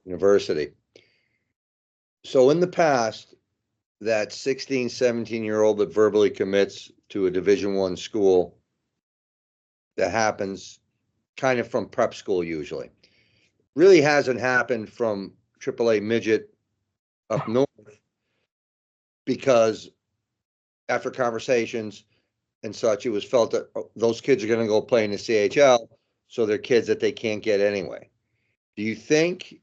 University. So in the past, that 16, 17-year-old that verbally commits to a Division I school, that happens kind of from prep school usually. Really hasn't happened from AAA midget up north, because after conversations and such, it was felt that those kids are going to go play in the CHL, so they're kids that they can't get anyway. Do you think,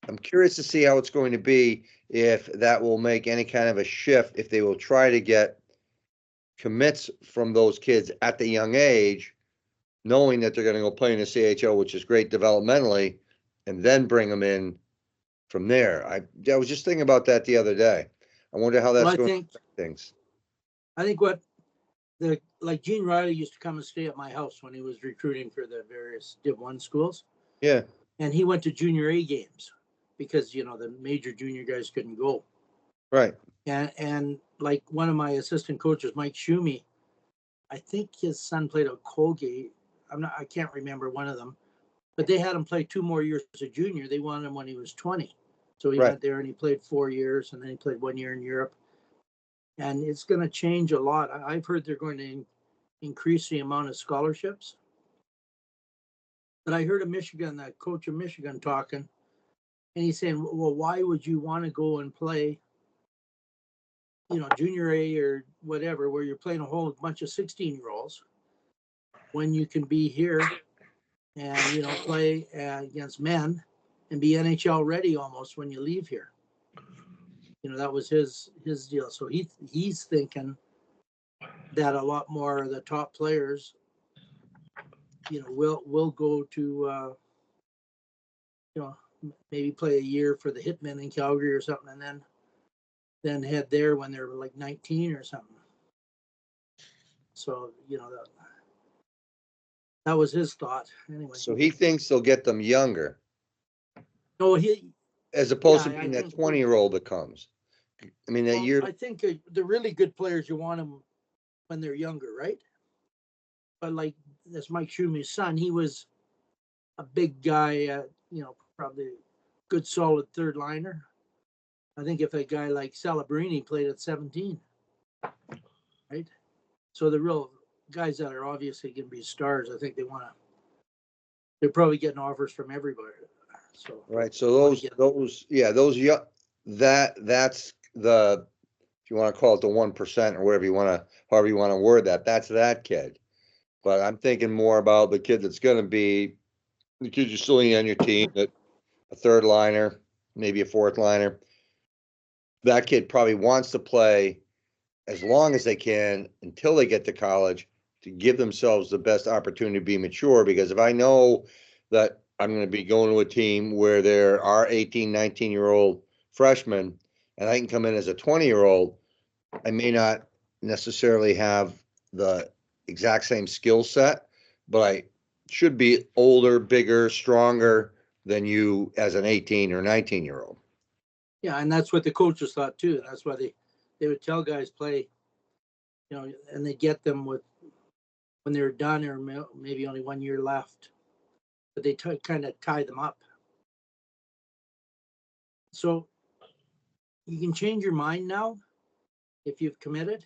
I'm curious to see how it's going to be, if that will make any kind of a shift, if they will try to get commits from those kids at the young age, knowing that they're going to go play in the CHL, which is great developmentally, and then bring them in from there. I was just thinking about that the other day. I wonder how that's going to affect things. I think like Gene Riley used to come and stay at my house when he was recruiting for the various Div 1 schools. Yeah. And he went to junior A games because, the major junior guys couldn't go. Right. And like one of my assistant coaches, Mike Schumi, I think his son played at Colgate. I can't remember one of them, but they had him play 2 more years as a junior. They wanted him when he was 20. So he went there and he played 4 years, and then he played 1 year in Europe. And it's going to change a lot. I've heard they're going to increase the amount of scholarships. But I heard that coach of Michigan talking, and he's saying, well, why would you want to go and play, junior A or whatever, where you're playing a whole bunch of 16-year-olds, when you can be here and, play against men and be NHL ready almost when you leave here. That was his deal. So he's thinking that a lot more of the top players, will go to, maybe play a year for the Hitmen in Calgary or something, and then head there when they're like 19 or something. So, that was his thought anyway. So he thinks they'll get them younger. No, as opposed to being that 20-year-old that comes. I mean, that year. I think the really good players, you want them when they're younger, right? But like this Mike Shumi's son, he was a big guy, probably good solid third liner. I think if a guy like Celebrini played at 17, right? So the real guys that are obviously going to be stars, I think they're probably getting offers from everybody. So right. So that's the, if you want to call it the 1% or however you want to word that, that's that kid. But I'm thinking more about the kid that's going to be the kid you're still on your team, that a third liner, maybe a fourth liner. That kid probably wants to play as long as they can until they get to college, to give themselves the best opportunity to be mature. Because if I know that I'm going to be going to a team where there are 18, 19-year-old freshmen, and I can come in as a 20-year-old, I may not necessarily have the exact same skill set, but I should be older, bigger, stronger than you as an 18 or 19-year-old. Yeah, and that's what the coaches thought too. That's why they would tell guys play, and they get them when they're done or maybe only 1 year left, but they kind of tie them up. So you can change your mind now if you've committed.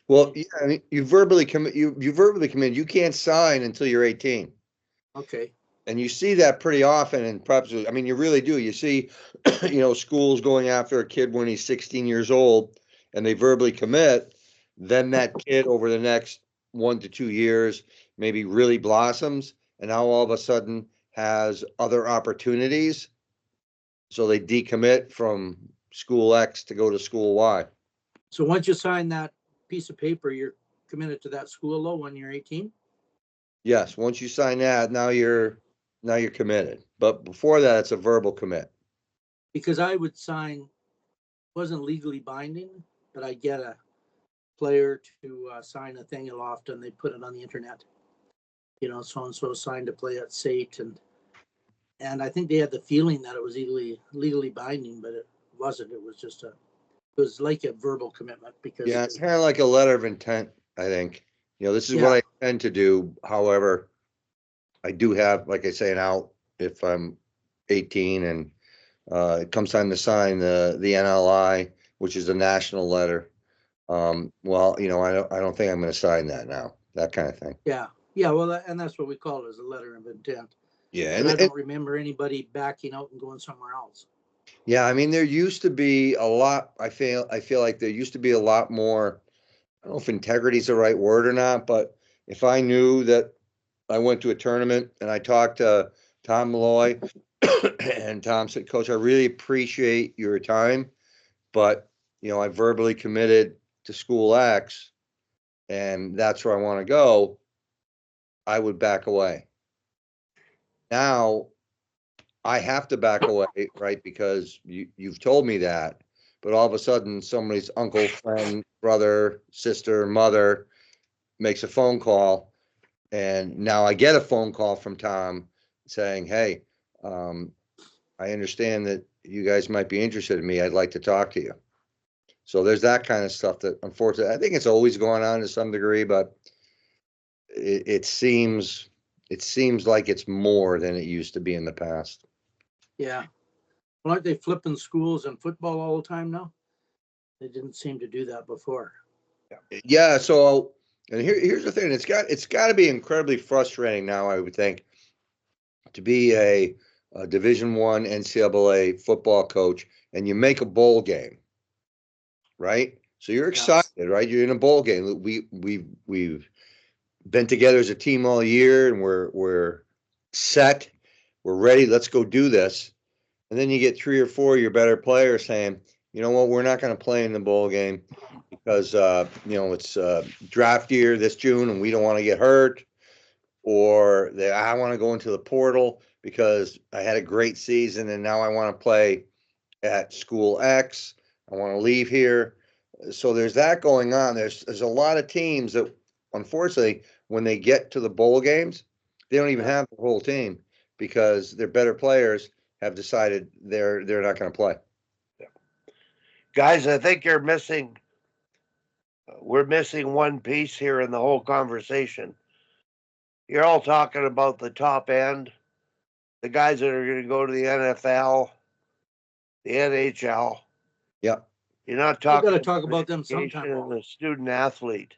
Well, yeah, I mean, you verbally commit. You verbally commit. You can't sign until you're 18. Okay. And you see that pretty often in preps. I mean, you really do. You see, schools going after a kid when he's 16 years old, and they verbally commit. Then that kid over the next 1 to 2 years maybe really blossoms, and now all of a sudden has other opportunities. So they decommit from school X to go to school Y. So once you sign that piece of paper, you're committed to that school though when you're 18? Yes, once you sign that, now you're committed. But before that, it's a verbal commit. Because I would sign, wasn't legally binding, but I get a player to sign a thing aloft, and they put it on the internet. So and so signed to play at SAIT, and I think they had the feeling that it was legally binding, but it wasn't. It was like a verbal commitment, because it's kind of like a letter of intent, I think. This is what I intend to do. However, I do have, like I say, an out if I'm 18, and it comes time to sign the NLI, which is a national letter. Well, I don't think I'm going to sign that now. That kind of thing. Yeah. Yeah. Well, and that's what we call it, as a letter of intent. Yeah, But I don't remember anybody backing out and going somewhere else. yeah. I mean, there used to be a lot. I feel like there used to be a lot more. I don't know if integrity is the right word or not, but if I knew that I went to a tournament and I talked to Tom Malloy, and Tom said, "Coach, I really appreciate your time, but I verbally committed to school X, and that's where I want to go," I would back away. Now I have to back away, right? Because you've told me that, but all of a sudden somebody's uncle, friend, brother, sister, mother makes a phone call, and now I get a phone call from Tom saying, "Hey, um, I understand that you guys might be interested in me. I'd like to talk to you." So there's that kind of stuff that, unfortunately, I think it's always going on to some degree, but it seems like it's more than it used to be in the past. Yeah. Well, aren't they flipping schools and football all the time now? They didn't seem to do that before. Yeah. So, and here's the thing: it's got to be incredibly frustrating now, I would think, to be a Division I NCAA football coach, and you make a bowl game, right? So you're Yeah. excited, right? You're in a bowl game. We've been together as a team all year, and we're set. We're ready. Let's go do this. And then you get 3 or 4 of your better players saying, "You know what? We're not going to play in the bowl game because it's draft year this June, and we don't want to get hurt." Or I want to go into the portal because I had a great season, and now I want to play at school X. I want to leave here. So there's that going on. There's a lot of teams that, unfortunately, when they get to the bowl games, they don't even Yeah. have the whole team because their better players have decided they're not going to play. Guys, I think we're missing one piece here in the whole conversation. You're all talking about the top end, the guys that are going to go to the NFL, the NHL. Yeah. You're not We got talking to talk about about them education sometime. and the student athlete.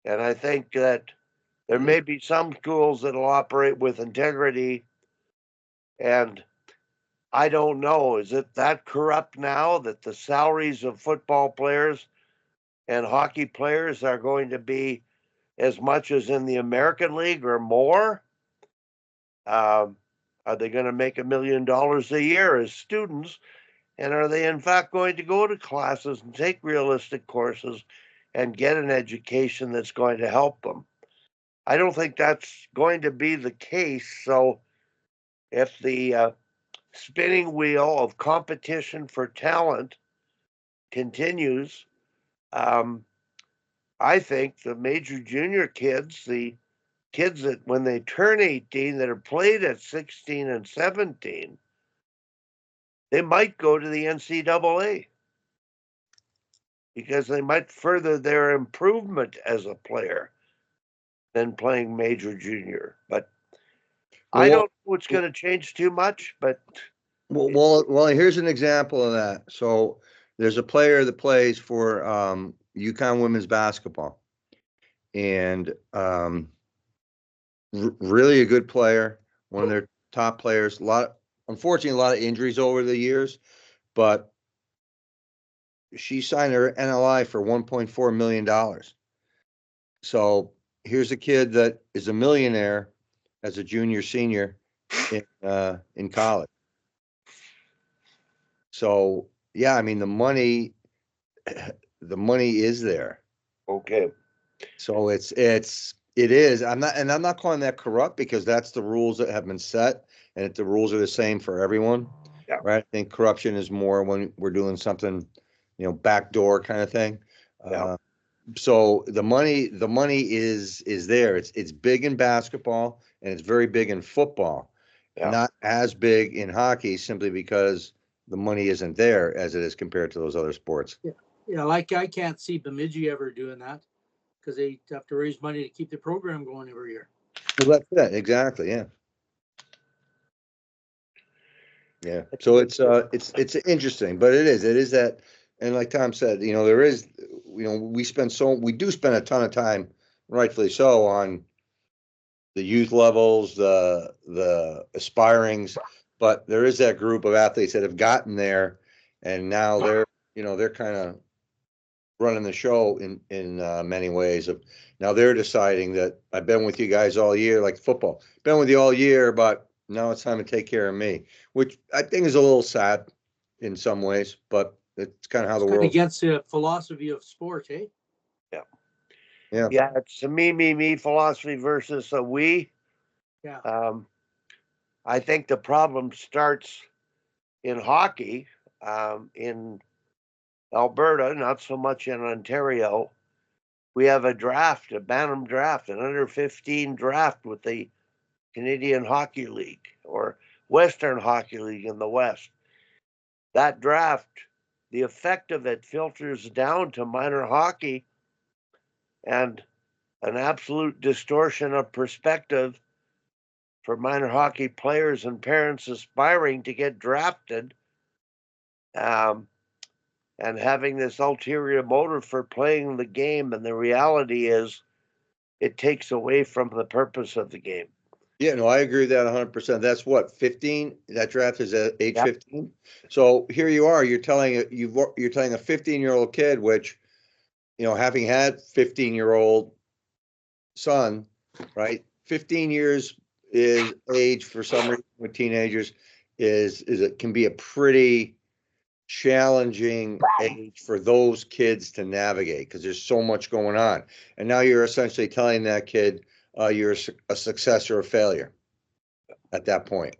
And I think that there may be some schools that'll operate with integrity. And I don't know, is it that corrupt now that the salaries of football players and hockey players are going to be as much as in the American League or more? Are they going to make $1 million a year as students? And are they, in fact, going to go to classes and take realistic courses and get an education that's going to help them? I don't think that's going to be the case. So, if the spinning wheel of competition for talent continues, I think the major junior kids, the kids that when they turn 18 that are played at 16 and 17, they might go to the NCAA because they might further their improvement as a player than playing major junior. But I don't know it's going to change too much, but Well, here's an example of that. So there's a player that plays for UConn women's basketball, and really a good player, one of their top players. Unfortunately, a lot of injuries over the years, but she signed her NLI for $1.4 million. So here's a kid that is a millionaire as a junior, senior in college. So yeah, I mean the money is there. okay. So it is. I'm not calling that corrupt because that's the rules that have been set, and if the rules are the same for everyone. Yeah. Right. I think corruption is more when we're doing something, backdoor kind of thing. Yeah. So the money is there. It's big in basketball and it's very big in football. Yeah. Not as big in hockey simply because the money isn't there as it is compared to those other sports. Yeah, like I can't see Bemidji ever doing that because they have to raise money to keep the program going every year. Well, that's it. Exactly. Yeah. Yeah. So it's interesting, but it is that, and like Tom said, there is, we do spend a ton of time, rightfully so, on the youth levels, the aspirings, but there is that group of athletes that have gotten there, and now they're kind of running the show in many ways. Of now they're deciding that I've been with you guys all year, like football, been with you all year, but now it's time to take care of me, which I think is a little sad in some ways, but it's kind of how It's the kind of world. against the philosophy of sport, eh? Yeah. Yeah. Yeah, it's a me philosophy versus a we. Yeah. I think the problem starts in hockey, in Alberta, not so much in Ontario. We have a draft, a Bantam draft, an under 15 draft with the Canadian Hockey League or Western Hockey League in the West. That draft, the effect of it filters down to minor hockey, and an absolute distortion of perspective for minor hockey players and parents aspiring to get drafted, and having this ulterior motive for playing the game. And the reality is, it takes away from the purpose of the game. Yeah, no, I agree with that 100%. That's what, 15? That draft is at age Yep. 15. So here you are, you're telling a 15-year-old kid, which, having had 15-year-old son, right? 15 years is age for some reason with teenagers is it can be a pretty challenging age for those kids to navigate because there's so much going on. And now you're essentially telling that kid you're a success or a failure at that point,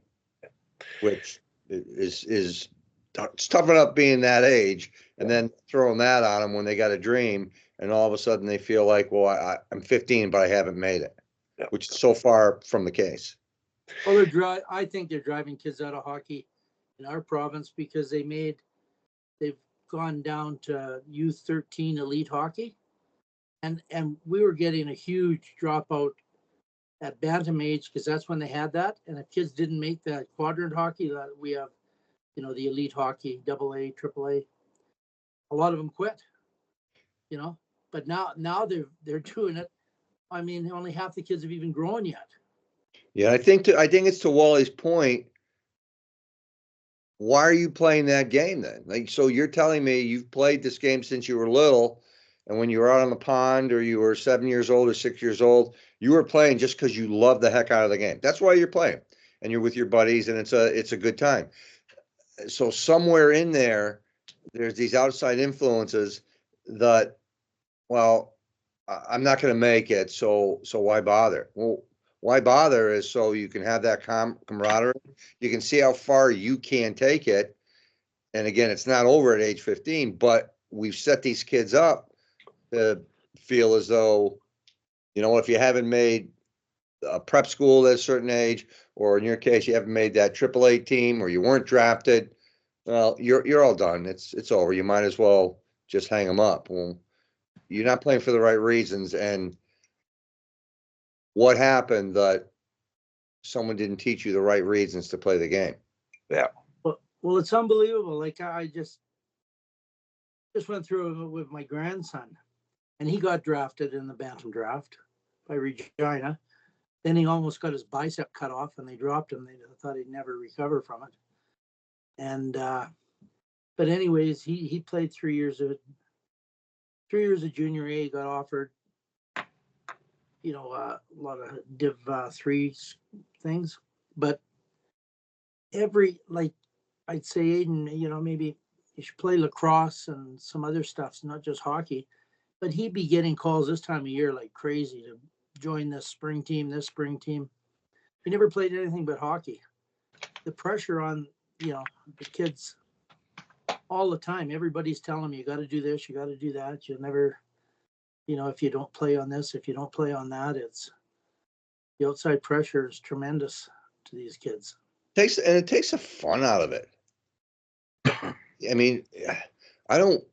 which is it's tough enough being that age and then throwing that on them when they got a dream and all of a sudden they feel like, well, I'm 15, but I haven't made it, which is so far from the case. Well, I think they're driving kids out of hockey in our province because they've gone down to U13 elite hockey, and we were getting a huge dropout at bantam age because that's when they had that. And if kids didn't make that quadrant hockey that we have, the elite hockey, AA, AAA, a lot of them quit. But now they're doing it. I mean, only half the kids have even grown yet. Yeah, I think it's to Wally's point. Why are you playing that game then? Like, so you're telling me you've played this game since you were little, and when you were out on the pond or you were 7 years old or 6 years old, you were playing just because you love the heck out of the game. That's why you're playing, and you're with your buddies, and it's a good time. So somewhere in there's these outside influences that, well, I'm not going to make it, so why bother? Well, why bother is so you can have that camaraderie. You can see how far you can take it. And again, it's not over at age 15, but we've set these kids up to feel as though, if you haven't made a prep school at a certain age, or in your case, you haven't made that AAA team or you weren't drafted, well, you're all done. It's over. You might as well just hang them up. Well, you're not playing for the right reasons. And what happened that someone didn't teach you the right reasons to play the game? Yeah. Well, it's unbelievable. Like I just went through it with my grandson, and he got drafted in the bantam draft by Regina. Then he almost got his bicep cut off, and they dropped him. They thought he'd never recover from it. And but anyways, he played 3 years of junior A. Got offered, a lot of Div 3 things, but I'd say, Aiden, maybe you should play lacrosse and some other stuff, not just hockey. But he'd be getting calls this time of year like crazy to join this spring team. He never played anything but hockey. The pressure on, the kids all the time. Everybody's telling me, you got to do this, you got to do that. You'll never, if you don't play on this, if you don't play on that, the outside pressure is tremendous to these kids. It takes the fun out of it. I mean, I don't,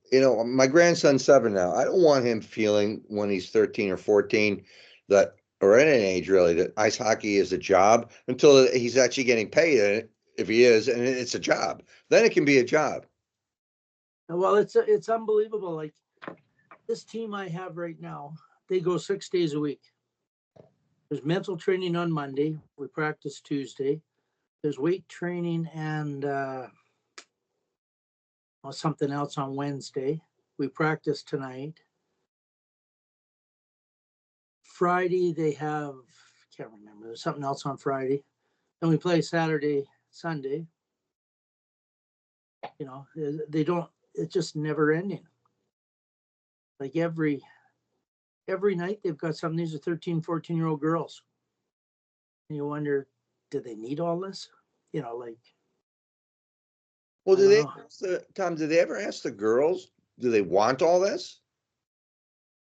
my grandson's 7 now. I don't want him feeling when he's 13 or 14 that, or at any age really, that ice hockey is a job until he's actually getting paid. if he is, and it's a job, then it can be a job. Well, it's unbelievable. Like this team I have right now, they go 6 days a week. There's mental training on Monday. We practice Tuesday. There's weight training and something else on Wednesday. We practice tonight. Friday they have, can't remember. There's something else on Friday. Then we play Saturday, Sunday. They don't. It's just never ending. Like every night they've got something. These are 13, 14-year-old girls. And you wonder, do they need all this? Like. Well, Tom, do they ever ask the girls, do they want all this?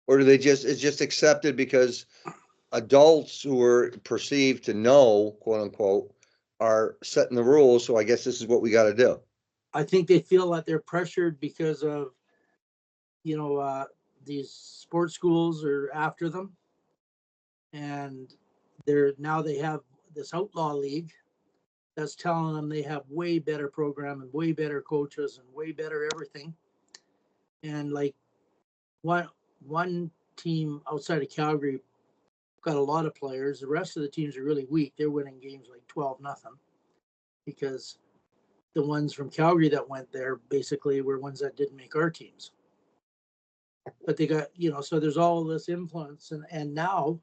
Or do it's just accepted because adults who are perceived to know, quote unquote, are setting the rules. So I guess this is what we got to do. I think they feel that they're pressured because of, these sports schools are after them. And they have this outlaw league that's telling them they have way better program and way better coaches and way better everything. And like one team outside of Calgary got a lot of players. The rest of the teams are really weak. They're winning games like 12-0 because the ones from Calgary that went there basically were ones that didn't make our teams. But they got, so there's all this influence. And now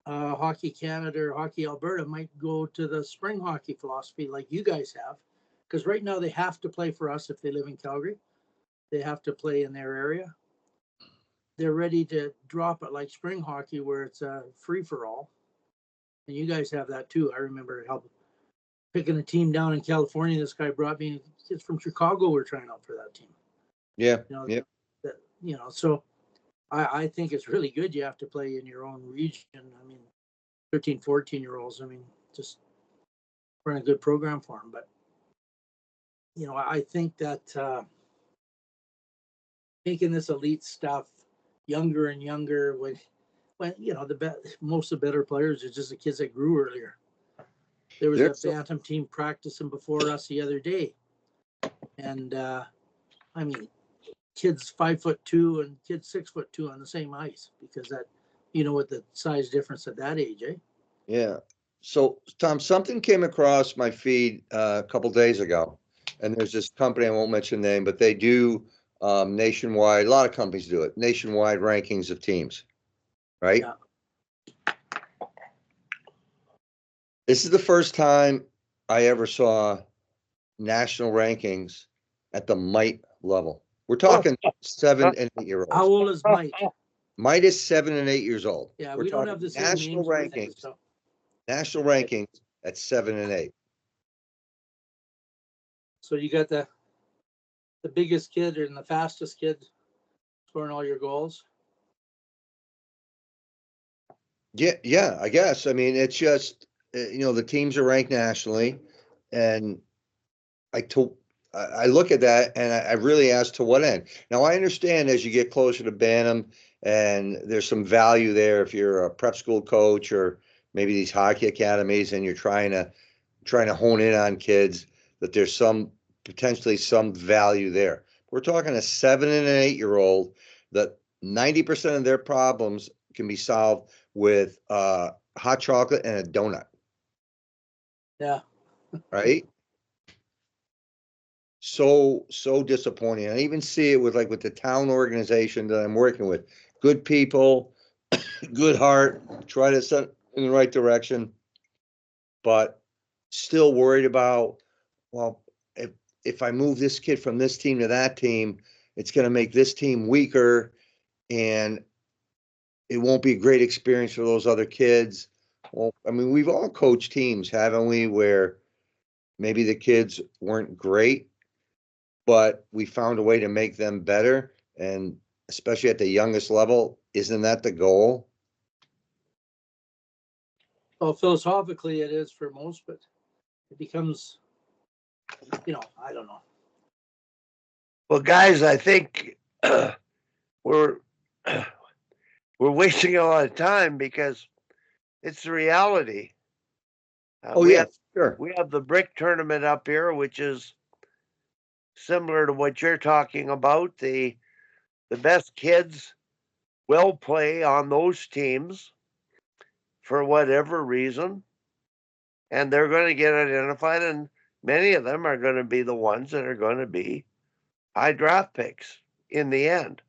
Hockey Canada or Hockey Alberta might go to the spring hockey philosophy like you guys have. Because right now they have to play for us if they live in Calgary. They have to play in their area. They're ready to drop it like spring hockey where it's a free-for-all. And you guys have that too. I remember picking a team down in California. This guy brought me kids from Chicago were trying out for that team. Yeah. So I think it's really good you have to play in your own region. I mean, 13, 14-year-olds, just run a good program for them. But, I think that making this elite stuff younger and younger when most of the better players are just the kids that grew earlier. There was a Bantam team practicing before us the other day. And, kids 5'2" and kids 6'2" on the same ice because that, what the size difference at that age, eh? Yeah. So, Tom, something came across my feed a couple days ago, and there's this company, I won't mention the name, but they do nationwide, a lot of companies do it, nationwide rankings of teams, right? Yeah. This is the first time I ever saw national rankings at the mite level. We're talking 7 and 8 year olds. How old is Mite? Mite is 7 and 8 years old. Yeah, We're we don't talking have the same national names. rankings. National rankings at 7 and 8. So you got the biggest kid and the fastest kid scoring all your goals. Yeah, I guess. It's just the teams are ranked nationally, and I look at that and I really ask to what end. Now I understand as you get closer to Bantam, and there's some value there if you're a prep school coach or maybe these hockey academies, and you're trying to hone in on kids, that there's potentially some value there. We're talking a 7 and an 8 year old that 90% of their problems can be solved with hot chocolate and a donut. Yeah. Right. So disappointing. I even see it with the town organization that I'm working with. Good people, good heart, try to set in the right direction, but still worried about, well, if I move this kid from this team to that team, it's going to make this team weaker, and it won't be a great experience for those other kids. Well, we've all coached teams, haven't we, where maybe the kids weren't great, but we found a way to make them better. And especially at the youngest level, isn't that the goal? Well, philosophically it is for most, but it becomes, I don't know. Well, guys, I think we're wasting a lot of time because it's the reality. Yeah, Sure. we have the brick tournament up here, which is similar to what you're talking about. The best kids will play on those teams for whatever reason, and they're going to get identified, and many of them are going to be the ones that are going to be high draft picks in the end.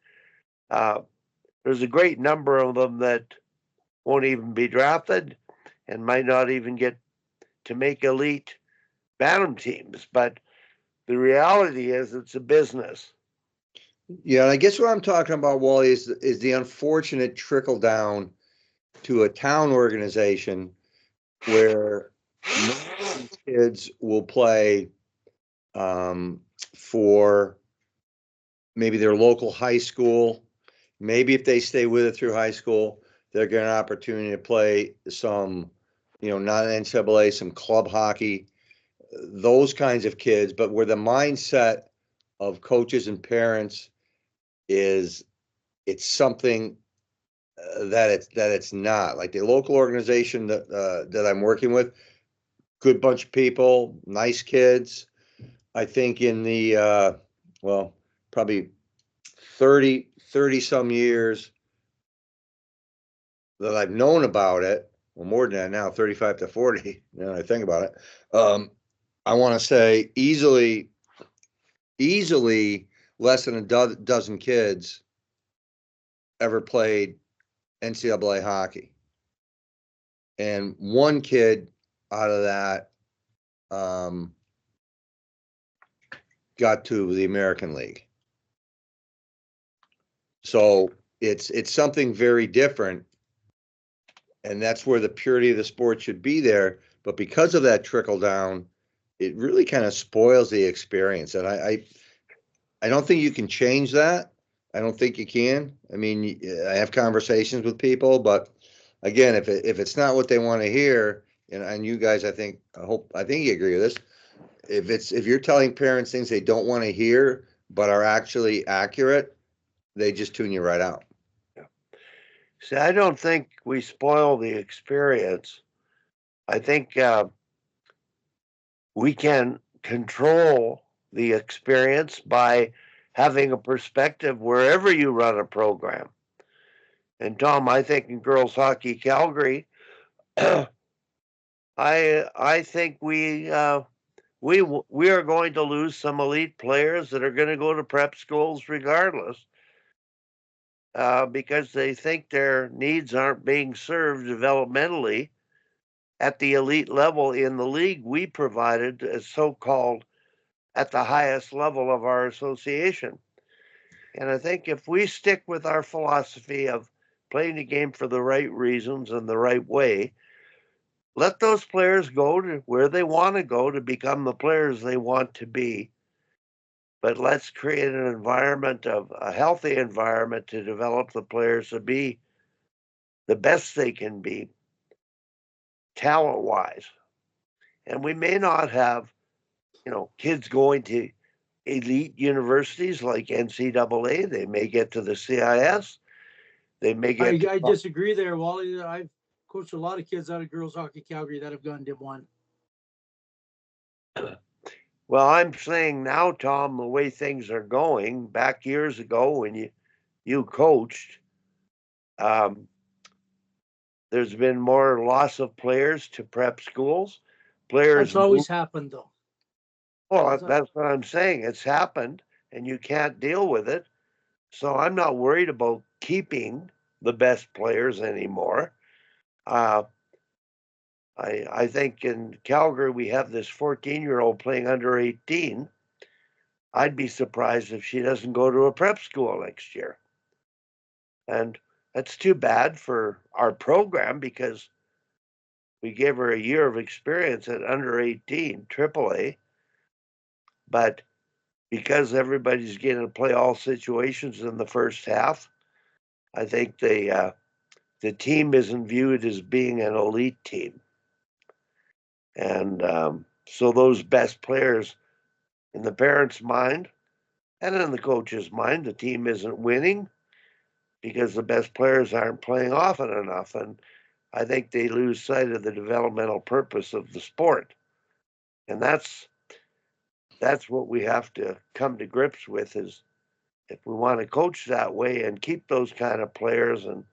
There's a great number of them that won't even be drafted and might not even get to make elite Bantam teams. But the reality is it's a business. Yeah, and I guess what I'm talking about, Wally, is the unfortunate trickle down to a town organization where most kids will play for maybe their local high school. Maybe if they stay with it through high school, they'll get an opportunity to play some, not NCAA, some club hockey, those kinds of kids, but where the mindset of coaches and parents is it's something that it's not. Like the local organization that I'm working with, good bunch of people, nice kids. I think in the probably 30 some years that I've known about it, well, more than that now, 35 to 40, now I think about it. I want to say easily less than a dozen kids ever played NCAA hockey. And one kid out of that got to the American League. So it's something very different. And that's where the purity of the sport should be there. But because of that trickle down, it really kind of spoils the experience. And I don't think you can change that. I don't think you can. I mean, I have conversations with people, but again, if it's not what they want to hear, and you guys, I think you agree with this. If you're telling parents things they don't want to hear but are actually accurate, they just tune you right out. See, I don't think we spoil the experience. I think we can control the experience by having a perspective wherever you run a program. And Tom, I think in girls hockey Calgary, I think we are going to lose some elite players that are going to go to prep schools regardless, because they think their needs aren't being served developmentally at the elite level in the league we provided, as so-called at the highest level of our association. And I think if we stick with our philosophy of playing the game for the right reasons and the right way, let those players go to where they want to go to become the players they want to be. But let's create an environment a healthy environment to develop the players to be the best they can be talent-wise. And we may not have, kids going to elite universities like NCAA. They may get to the CIS. They may get. I disagree there, Wally. I've coached a lot of kids out of girls hockey Calgary that have gone Div 1. Well, I'm saying now, Tom, the way things are going, back years ago when you coached, there's been more loss of players to prep schools. That's always happened, though. Well, that's what I'm saying. It's happened, and you can't deal with it. So I'm not worried about keeping the best players anymore. I think in Calgary we have this 14-year-old playing under 18. I'd be surprised if she doesn't go to a prep school next year. And that's too bad for our program because we gave her a year of experience at under 18 AAA. But because everybody's getting to play all situations in the first half, I think the team isn't viewed as being an elite team. And so those best players, in the parents' mind and in the coach's mind, the team isn't winning because the best players aren't playing often enough. And I think they lose sight of the developmental purpose of the sport. And that's what we have to come to grips with, is if we want to coach that way and keep those kind of players and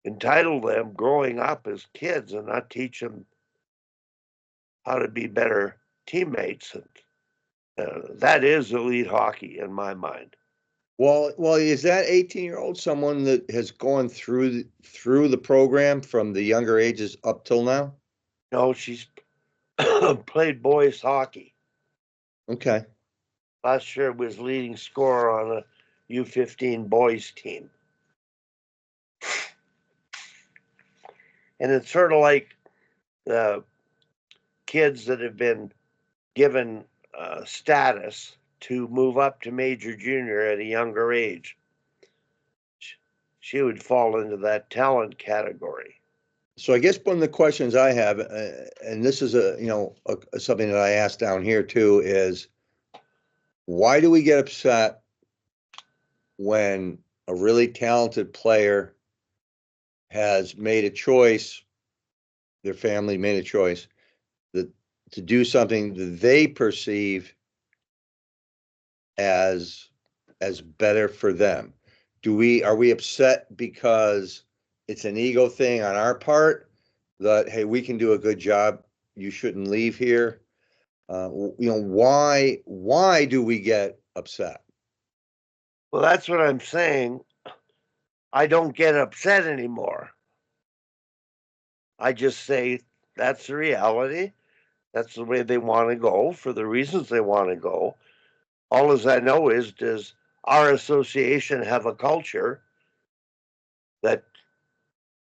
entitle them growing up as kids and not teach them how to be better teammates. And that is elite hockey in my mind. Well, is that 18-year-old someone that has gone through the program from the younger ages up till now? No, she's played boys hockey. Okay. Last year was leading scorer on a U15 boys team. And it's sort of like the kids that have been given status to move up to major junior at a younger age. She would fall into that talent category. So I guess one of the questions I have, and this is something that I asked down here too, is why do we get upset when a really talented player has made a choice, their family made a choice that to do something that they perceive as better for them? Are we upset because it's an ego thing on our part that, hey, we can do a good job, you shouldn't leave here? Why do we get upset? Well, that's what I'm saying. I don't get upset anymore. I just say that's the reality. That's the way they want to go for the reasons they want to go. All as I know is, does our association have a culture that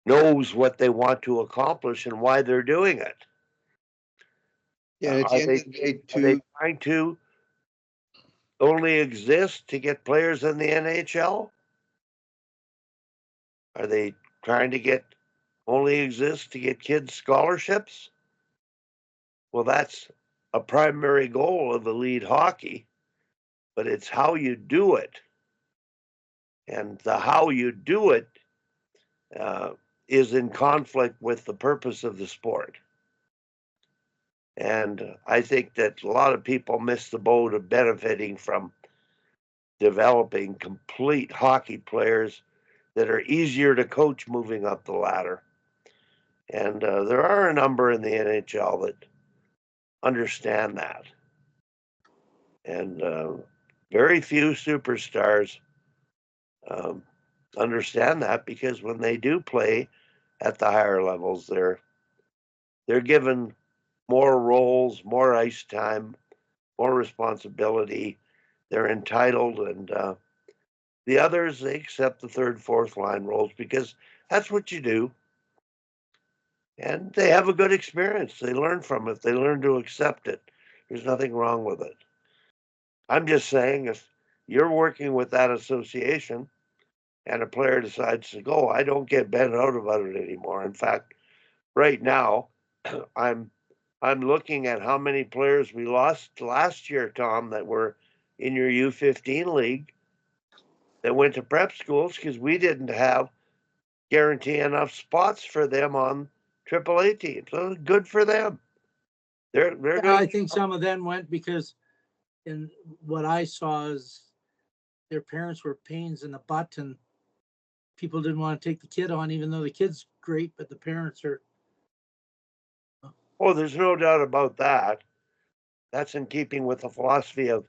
knows what they want to accomplish and why they're doing it? Yeah, and at the end of the day, Are they too, trying to only exist to get players in the NHL? Are they trying to get only exist to get kids scholarships? Well, that's a primary goal of elite hockey, but it's how you do it. And the how you do it is in conflict with the purpose of the sport. And I think that a lot of people miss the boat of benefiting from developing complete hockey players that are easier to coach moving up the ladder. And there are a number in the NHL that understand that. And very few superstars understand that, because when they do play at the higher levels, they're given more roles, more ice time, more responsibility. They're entitled, and the others, they accept the third, fourth line roles because that's what you do. And they have a good experience. They learn from it. They learn to accept it. There's nothing wrong with it. I'm just saying, if you're working with that association and a player decides to go, I don't get bent out about it anymore. In fact, right now, I'm looking at how many players we lost last year, Tom, that were in your U15 league that went to prep schools because we didn't have guarantee enough spots for them on AAA teams. So good for them. They're Yeah, gonna, I think some of them went because, in what I saw, is their parents were pains in the butt, and people didn't want to take the kid on, even though the kid's great, but the parents are. oh, there's no doubt about that. That's in keeping with the philosophy of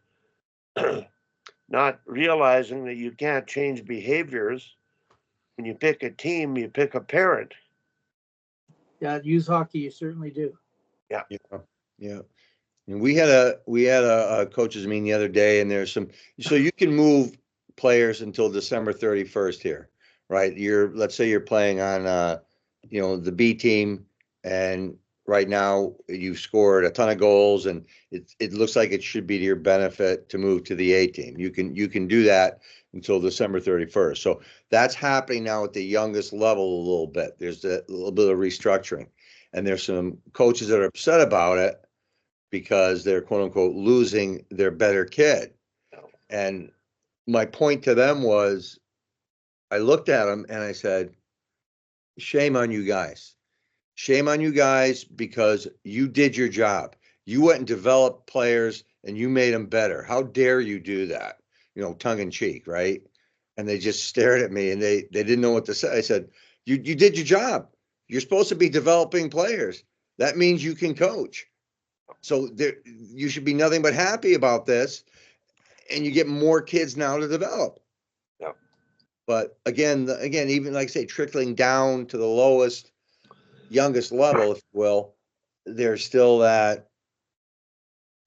not realizing that you can't change behaviors. When you pick a team, you pick a parent. Yeah, youth hockey, you certainly do. yeah, yeah. And we had a coaches meeting the other day, and there's so you can move players until December 31st here, right? Let's say you're playing on the B team, and right now you've scored a ton of goals, and it looks like it should be to your benefit to move to the A team. You can do that until December 31st. So that's happening now at the youngest level a little bit. There's a little bit of restructuring, and there's some coaches that are upset about it because they're quote unquote losing their better kid. And my point to them was, I looked at them and I said, shame on you guys. Shame on you guys because you did your job. You went and developed players and you made them better. How dare you do that? Tongue in cheek, right? And they just stared at me and they didn't know what to say. I said, you did your job. You're supposed to be developing players. That means you can coach. So you should be nothing but happy about this. And you get more kids now to develop. Yeah. But again, even like I say, trickling down to the lowest, youngest level, if you will, there's still that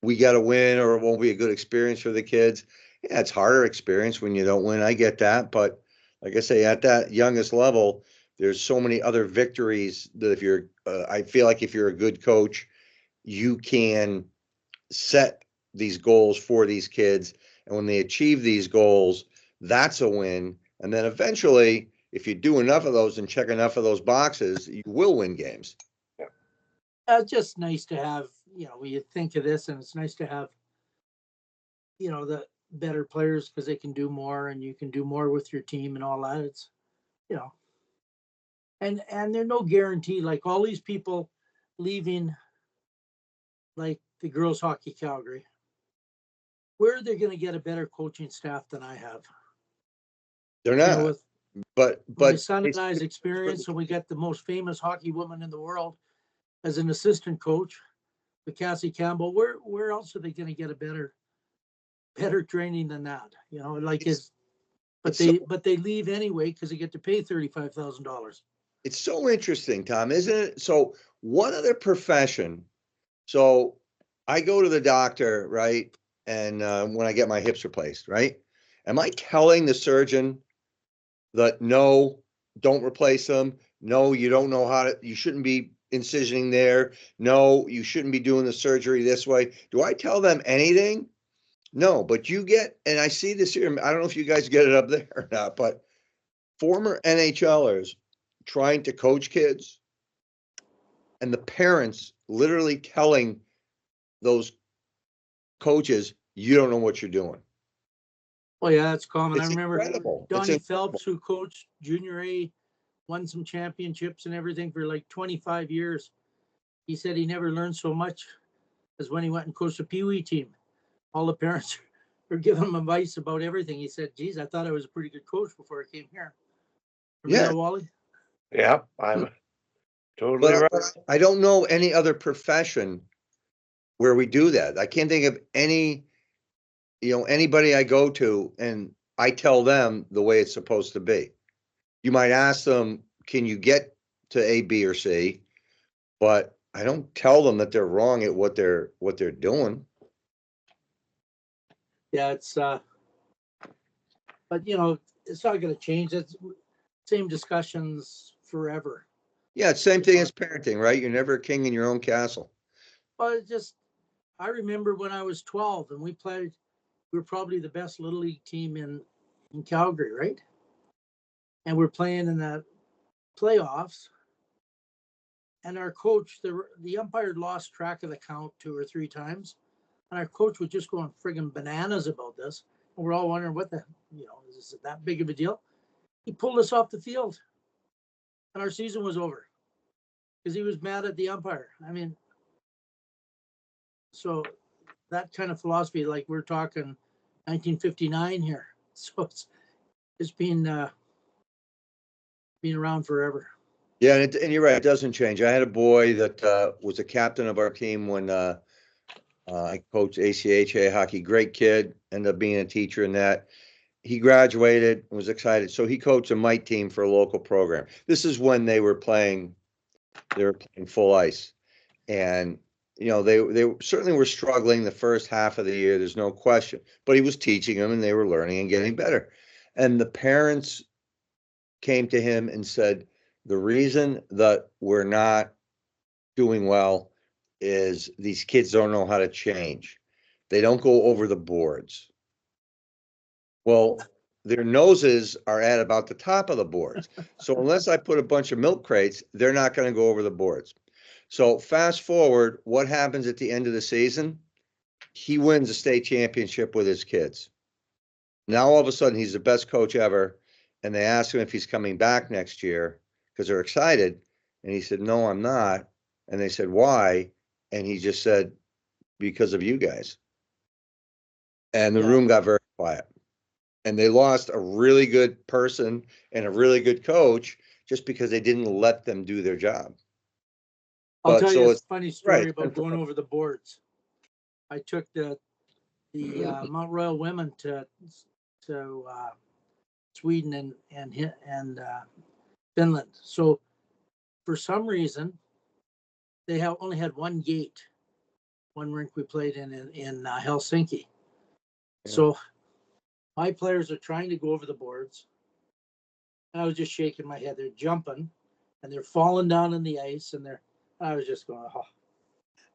we got to win or it won't be a good experience for the kids. Yeah, it's harder experience when you don't win. I get that. But like I say, at that youngest level, there's so many other victories that I feel like if you're a good coach, you can set these goals for these kids. And when they achieve these goals, that's a win. And then eventually, if you do enough of those and check enough of those boxes, you will win games. It's just nice to have, when you think of this, and it's nice to have, the better players because they can do more and you can do more with your team and all that. It's, and there's no guarantee, like all these people leaving, like the girls hockey Calgary, where are they going to get a better coaching staff than I have? They're not. With but my son and I's experience, and we got the most famous hockey woman in the world as an assistant coach, with Cassie Campbell. Where else are they going to get a better training than that? But they leave anyway because they get to pay $35,000. It's so interesting, Tom, isn't it? So what other profession? So I go to the doctor, right? And when I get my hips replaced, right? Am I telling the surgeon that no, don't replace them? No, you don't know you shouldn't be incisioning there. No, you shouldn't be doing the surgery this way. Do I tell them anything? No, but and I see this here. I don't know if you guys get it up there or not, but former NHLers trying to coach kids and the parents literally telling those coaches, you don't know what you're doing. Oh yeah, that's common. It's I remember incredible. Donnie Phelps, who coached Junior A, won some championships and everything for like 25 years. He said he never learned so much as when he went and coached a Pee Wee team. All the parents were giving him advice about everything. He said, geez, I thought I was a pretty good coach before I came here. Remember that, Wally? Yeah, I'm totally But right. I don't know any other profession where we do that. I can't think of anybody I go to and I tell them the way it's supposed to be. You might ask them, can you get to A, B, or C? But I don't tell them that they're wrong at what they're doing. Yeah, it's but it's not going to change. It's same discussions forever. Yeah, it's same thing as parenting, right? You're never a king in your own castle. Well, I remember when I was 12 and we were probably the best little league team in Calgary, right? And we're playing in the playoffs. And our coach, the umpire lost track of the count 2 or 3 times. And our coach was just going friggin' bananas about this. And we're all wondering is it that big of a deal? He pulled us off the field. And our season was over. Because he was mad at the umpire. I mean, so that kind of philosophy, like we're talking 1959 here. So it's been around forever. Yeah, and you're right, it doesn't change. I had a boy that was a captain of our team when I coached ACHA hockey. Great kid, ended up being a teacher in that. He graduated and was excited. So he coached a mite team for a local program. This is when they were playing full ice. And they certainly were struggling the first half of the year, there's no question. But he was teaching them and they were learning and getting better. And the parents came to him and said, the reason that we're not doing well is these kids don't know how to change. They don't go over the boards. Well, their noses are at about the top of the boards. So unless I put a bunch of milk crates, they're not going to go over the boards. So fast forward, what happens at the end of the season? He wins a state championship with his kids. Now all of a sudden he's the best coach ever. And they ask him if he's coming back next year because they're excited. And he said, no, I'm not. And they said, why? And he just said, because of you guys. And the Yeah. room got very quiet. And they lost a really good person and a really good coach just because they didn't let them do their job. I'll But tell you so a it's funny right. story about going over the boards. I took the Mount Royal women to Sweden and Finland. So for some reason, they only had one gate, one rink we played in Helsinki. Yeah. So my players are trying to go over the boards. And I was just shaking my head. They're jumping and they're falling down in the ice. I was just going, oh,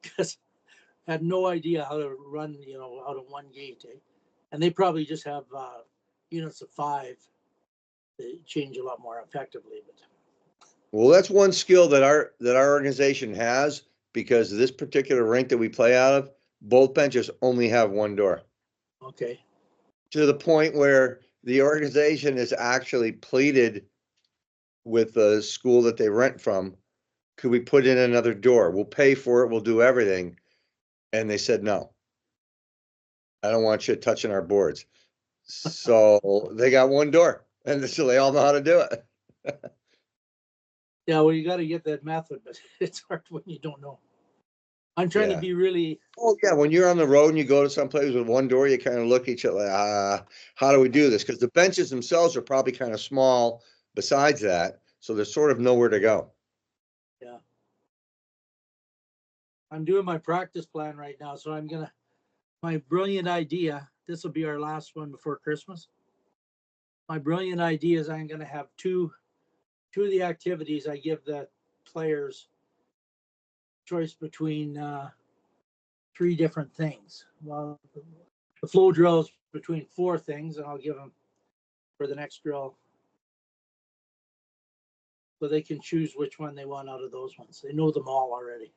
because I had no idea how to run, out of one gate. Eh? And they probably just have units of 5. They change a lot more effectively. But Well, that's one skill that our organization has, because this particular rink that we play out of, both benches only have one door. okay. To the point where the organization has actually pleaded with the school that they rent from, could we put in another door? We'll pay for it, we'll do everything. And they said, no. I don't want you touching our boards. So they got one door, and so they all know how to do it. Yeah, well, you got to get that method, but it's hard when you don't know. I'm trying to Yeah. be really, Oh yeah, when you're on the road and you go to some place with one door, you kind of look at each other like, how do we do this? Because the benches themselves are probably kind of small besides that, so there's sort of nowhere to go. yeah. I'm doing my practice plan right now, so my brilliant idea, this will be our last one before Christmas. My brilliant idea is I'm gonna have two of the activities. I give the players choice between 3 different things. Well, the flow drill is between 4 things, and I'll give them for the next drill, so they can choose which one they want out of those ones. They know them all already.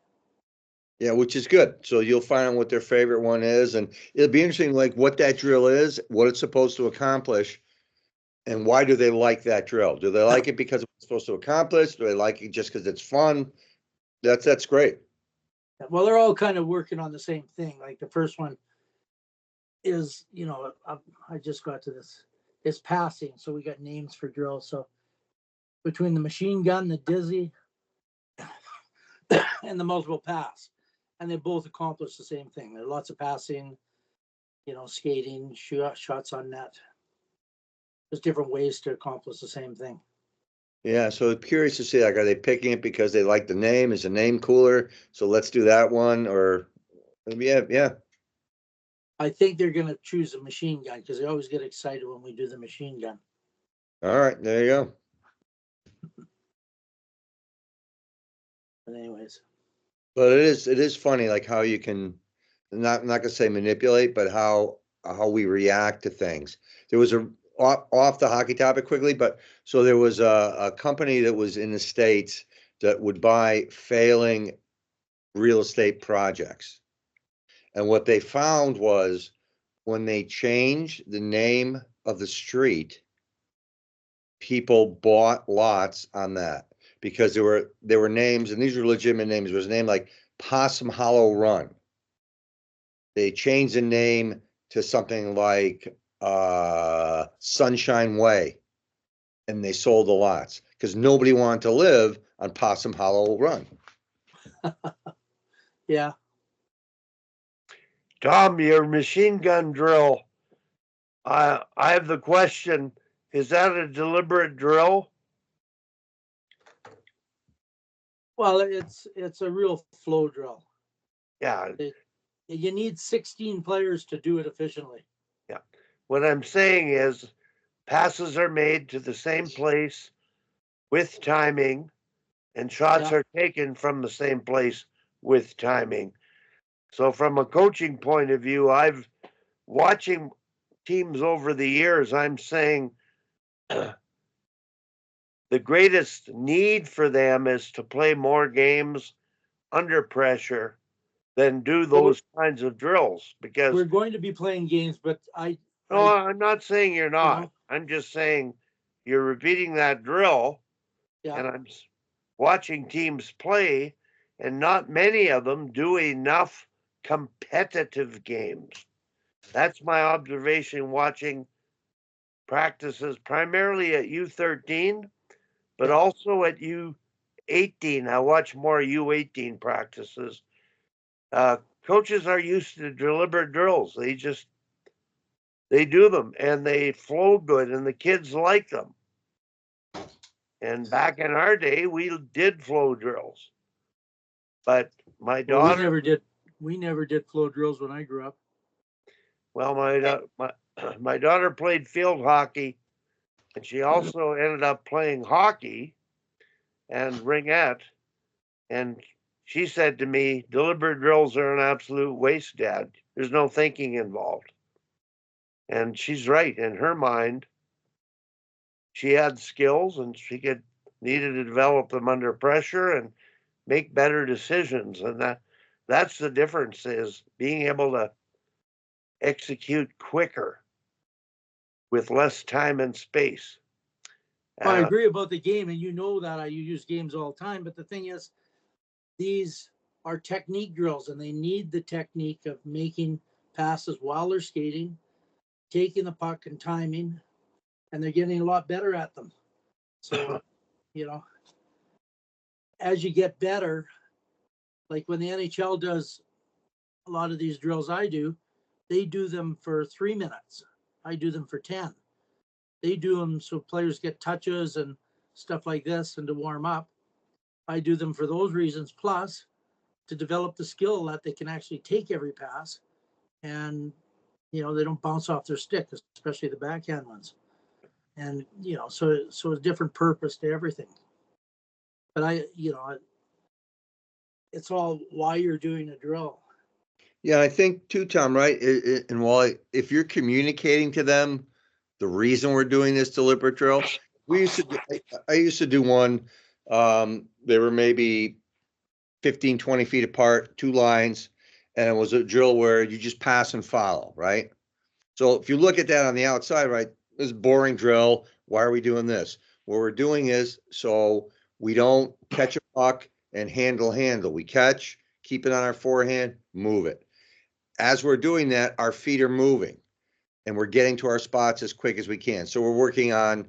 Yeah, which is good. So you'll find out what their favorite one is, and it'll be interesting, like what that drill is, what it's supposed to accomplish, and why do they like that drill? Do they like it because it's supposed to accomplish? Do they like it just because it's fun? That's great. Well, they're all kind of working on the same thing. Like the first one is, I just got to this. It's passing, so we got names for drills. So between the machine gun, the dizzy, and the multiple pass, and they both accomplish the same thing. There's lots of passing, skating, shots on net. There's different ways to accomplish the same thing. Yeah, so curious to see, like, are they picking it because they like the name? Is the name cooler? So let's do that one, or yeah. I think they're going to choose a machine gun because they always get excited when we do the machine gun. All right, there you go. But anyways, But it is funny, like how you can not gonna say manipulate, but how we react to things. There was off the hockey topic quickly, but so there was a company that was in the States that would buy failing real estate projects. And what they found was when they changed the name of the street, people bought lots on that because there were names, and these were legitimate names. There was a name like Possum Hollow Run. They changed the name to something like Sunshine Way, and they sold the lots because nobody wanted to live on Possum Hollow Run. yeah. Tom, your machine gun drill. I have the question: is that a deliberate drill? Well, it's a real flow drill. Yeah. You need 16 players to do it efficiently. Yeah. What I'm saying is, passes are made to the same place with timing, and shots are taken from the same place with timing. So, from a coaching point of view, I've watching teams over the years, I'm saying the greatest need for them is to play more games under pressure than do those kinds of drills. Because we're going to be playing games, but I'm not saying you're not. I'm just saying you're repeating that drill, yeah. and watching teams play, and not many of them do enough competitive games. That's my observation watching practices primarily at U13, but also at U18. I watch more U18 practices. Coaches are used to deliberate drills. They do them and they flow good and the kids like them. And back in our day, we did flow drills. But my daughter, we never did flow drills when I grew up. well, my daughter played field hockey, and she also ended up playing hockey and ringette. And she said to me, "Deliberate drills are an absolute waste, Dad. There's no thinking involved." And she's right. In her mind, she had skills and needed to develop them under pressure and make better decisions. And that's the difference, is being able to execute quicker with less time and space. I agree about the game, and you know that I use games all the time. But the thing is, these are technique drills, and they need the technique of making passes while they're skating, taking the puck and timing, and they're getting a lot better at them. So, as you get better, like when the NHL does a lot of these drills I do, they do them for 3 minutes. I do them for 10. They do them so players get touches and stuff like this and to warm up. I do them for those reasons, plus to develop the skill that they can actually take every pass and, they don't bounce off their stick, especially the backhand ones. And, so a different purpose to everything. But it's all why you're doing a drill. Yeah, I think too, Tom, right? And while if you're communicating to them the reason we're doing this deliberate drill, I used to do one. They were maybe 15, 20 feet apart, two lines, and it was a drill where you just pass and follow, right? So if you look at that on the outside, right, this is boring drill. Why are we doing this? What we're doing is so we don't catch a puck and handle. We catch, keep it on our forehand, move it. As we're doing that, our feet are moving and we're getting to our spots as quick as we can. So we're working on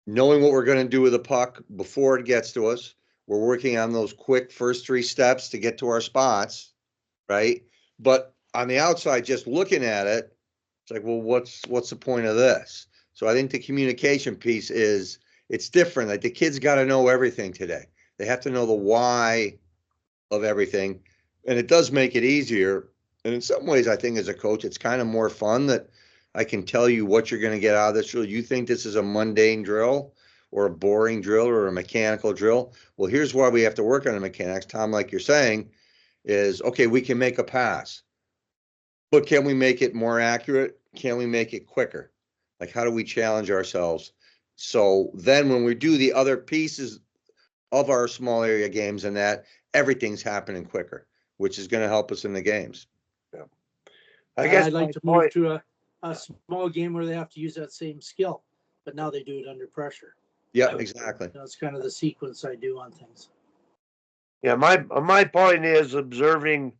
knowing what we're going to do with the puck before it gets to us. We're working on those quick first 3 steps to get to our spots, right? But on the outside, just looking at it, it's like, well, what's the point of this? So I think the communication piece it's different. Like the kids got to know everything today. They have to know the why of everything. And it does make it easier. And in some ways, I think as a coach, it's kind of more fun that I can tell you what you're going to get out of this drill. You think this is a mundane drill or a boring drill or a mechanical drill? Well, here's why we have to work on the mechanics, Tom, like you're saying, is, okay, we can make a pass, but can we make it more accurate? Can we make it quicker? Like, how do we challenge ourselves? So then when we do the other pieces of our small area games and that, everything's happening quicker, which is going to help us in the games. Yeah. I guess I'd like to move to a small game where they have to use that same skill, but now they do it under pressure. Yeah, exactly. That's kind of the sequence I do on things. Yeah, my point is observing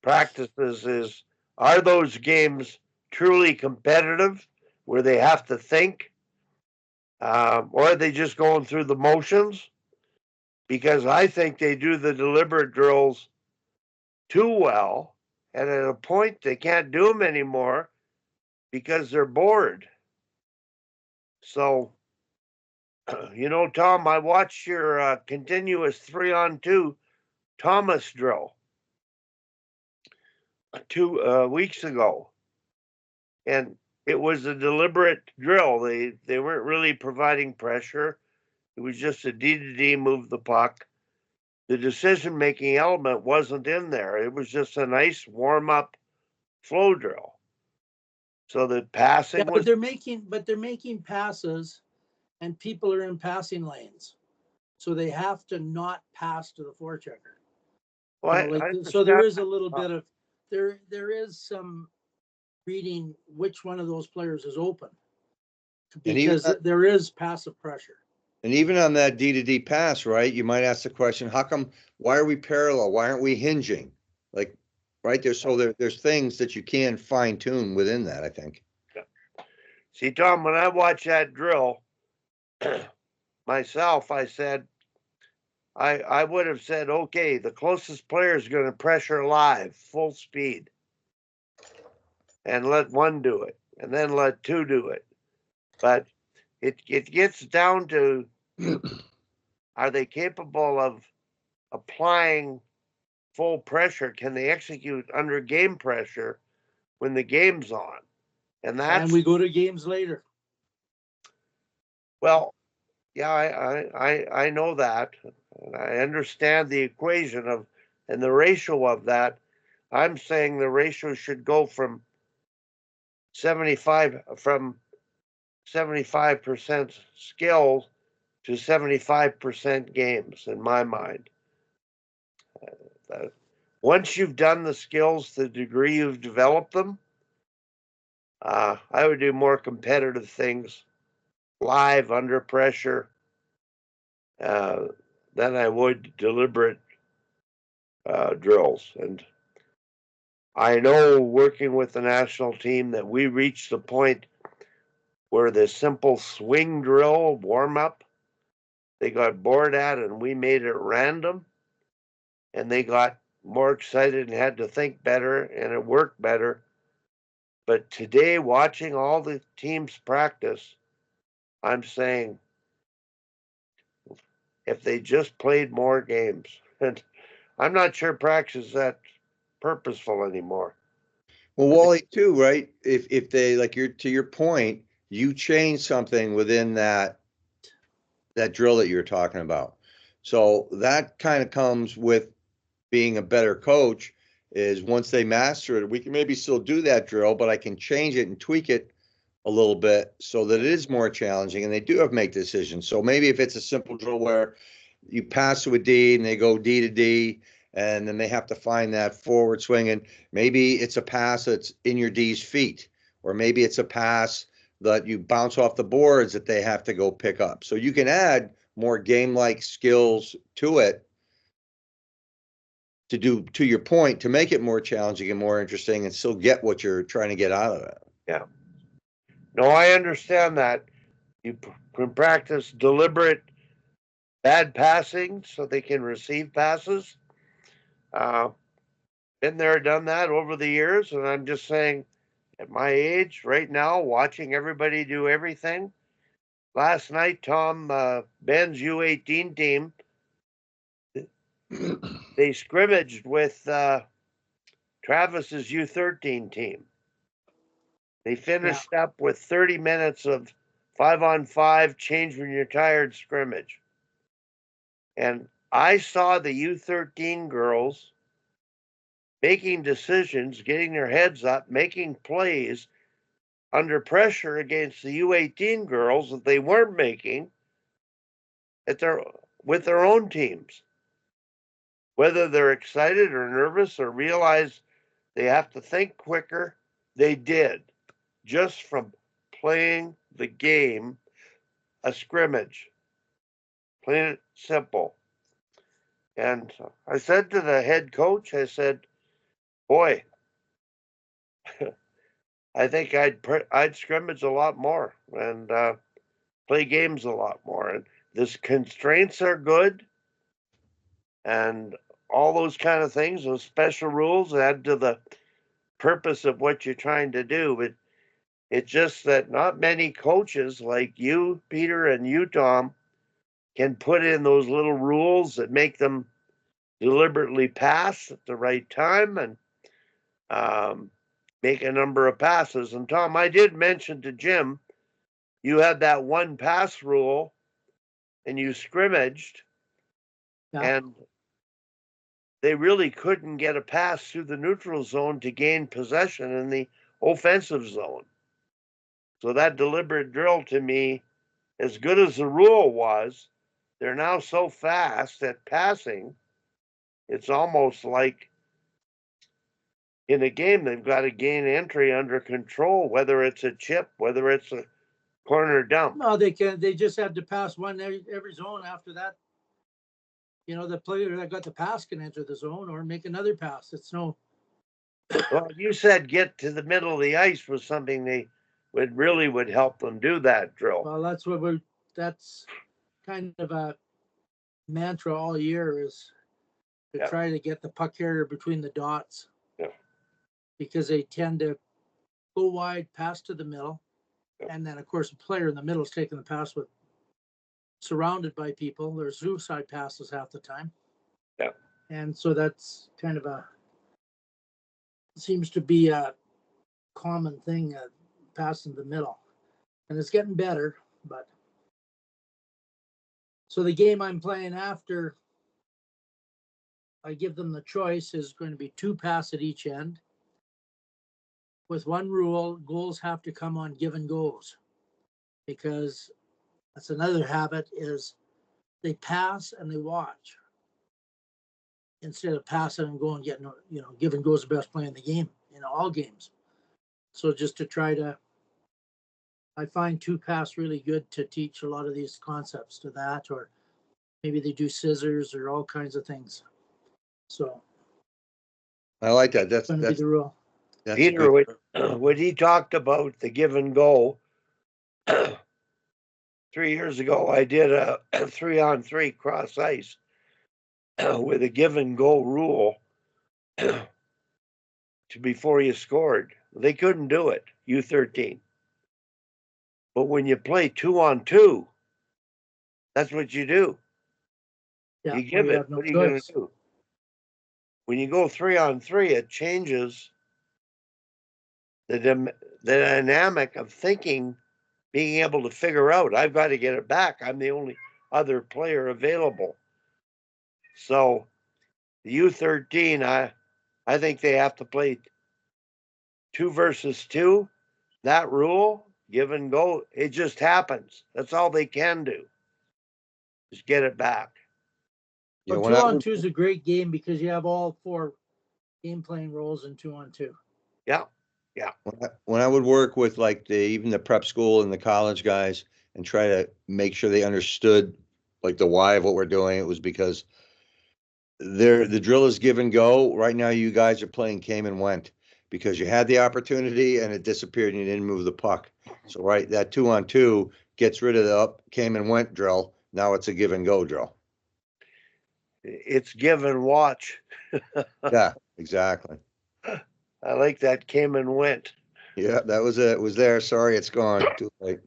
practices is, are those games truly competitive where they have to think? Or are they just going through the motions? Because I think they do the deliberate drills too well, and at a point they can't do them anymore because they're bored. So, Tom, I watched your continuous 3-on-2 Thomas drill 2 weeks ago, and it was a deliberate drill. They weren't really providing pressure. It was just a D-to-D, move the puck. The decision-making element wasn't in there. It was just a nice warm-up flow drill. So the passing was. They're making passes, and people are in passing lanes, so they have to not pass to the forechecker. Well, so there is a little bit of there is some reading which one of those players is open, because there is passive pressure. And even on that D to D pass, right? You might ask the question, how come, why are we parallel? Why aren't we hinging? Like, right there. So there's things that you can fine tune within that, I think. See, Tom, when I watched that drill myself, I said, I would have said, okay, the closest player is going to pressure live, full speed, and let one do it, and then let two do it. But it gets down to, are they capable of applying full pressure? Can they execute under game pressure when the game's on? And that's, And we go to games later. well, yeah, I know that. And I understand the equation of and the ratio of that. I'm saying the ratio should go from 75% skill to 75% games in my mind. Once you've done the skills to the degree you've developed them, I would do more competitive things live under pressure than I would deliberate drills. And I know working with the national team that we reached the point where the simple swing drill warm up, they got bored at and we made it random and they got more excited and had to think better and it worked better. But today, watching all the teams practice, I'm saying if they just played more games, and I'm not sure practice is that purposeful anymore. Well, Wally, too, right? If they, like, to your point, you change something within that drill that you're talking about. So that kind of comes with being a better coach, is once they master it, we can maybe still do that drill, but I can change it and tweak it a little bit so that it is more challenging and they do have to make decisions. So maybe if it's a simple drill where you pass to a D and they go D to D and then they have to find that forward swing, and maybe it's a pass that's in your D's feet, or maybe it's a pass that you bounce off the boards that they have to go pick up. So you can add more game-like skills to it to do, to your point, to make it more challenging and more interesting and still get what you're trying to get out of it. Yeah. No, I understand that. You can practice deliberate bad passing so they can receive passes. Been there, done that over the years. And I'm just saying, at my age right now, watching everybody do everything. Last night, Tom, Ben's U18 team, they scrimmaged with Travis's U13 team. They finished up with 30 minutes of 5-on-5 change when you're tired scrimmage. And I saw the U13 girls making decisions, getting their heads up, making plays under pressure against the U18 girls that they weren't making with their own teams. Whether they're excited or nervous or realize they have to think quicker, they did, just from playing the game, a scrimmage, plain it simple. And I said to the head coach, I said, boy, I think I'd scrimmage a lot more and play games a lot more. And this constraints are good, and all those kind of things, those special rules add to the purpose of what you're trying to do. But it's just that not many coaches like you, Peter, and you, Tom, can put in those little rules that make them deliberately pass at the right time and make a number of passes. And Tom, I did mention to Jim, you had that one pass rule and you scrimmaged, and they really couldn't get a pass through the neutral zone to gain possession in the offensive zone. So that deliberate drill, to me, as good as the rule was, they're now so fast at passing, it's almost like in a game they've got to gain entry under control, whether it's a chip, whether it's a corner dump. No, they just had to pass one every zone. After that, the player that got the pass can enter the zone or make another pass. It's no. Well, you said get to the middle of the ice was something they would help them do that drill. Well, that's kind of a mantra all year, is to try to get the puck carrier between the dots. Yeah. Because they tend to go wide, pass to the middle, and then of course the player in the middle is taking the pass with surrounded by people. There's suicide passes half the time. Yeah. And so that's kind of seems to be a common thing, passing the middle. And it's getting better, but. So the game I'm playing after I give them the choice is going to be 2 passes at each end. With one rule, goals have to come on given goals, because that's another habit, is they pass and they watch instead of passing and going, getting, given goals the best play in the game, all games. So just to try to, I find 2 pass really good to teach a lot of these concepts to that, or maybe they do scissors or all kinds of things. So I like that. That's going to be the rule. Peter, when he talked about the give and go, 3 years ago, I did a 3-on-3 cross ice with a give and go rule to before you scored. They couldn't do it, U13. But when you play 2-on-2, that's what you do. Yeah, you give it. No, what are you going to do? When you go 3-on-3, it changes the dynamic of thinking, being able to figure out, I've got to get it back. I'm the only other player available. So the U13, I think they have to play 2 versus 2. That rule, give and go, it just happens. That's all they can do, is get it back. Yeah, but 2-on-2 is a great game because you have all 4 game playing roles in 2-on-2. Yeah. Yeah. When I would work with even the prep school and the college guys and try to make sure they understood the why of what we're doing, it was because the drill is give and go. Right now, you guys are playing came and went because you had the opportunity and it disappeared and you didn't move the puck. So that 2-on-2 gets rid of the up came and went drill. Now it's a give and go drill. It's give and watch. Yeah, exactly. I like that came and went. Yeah, that was it. It was there. Sorry, it's gone. Too late.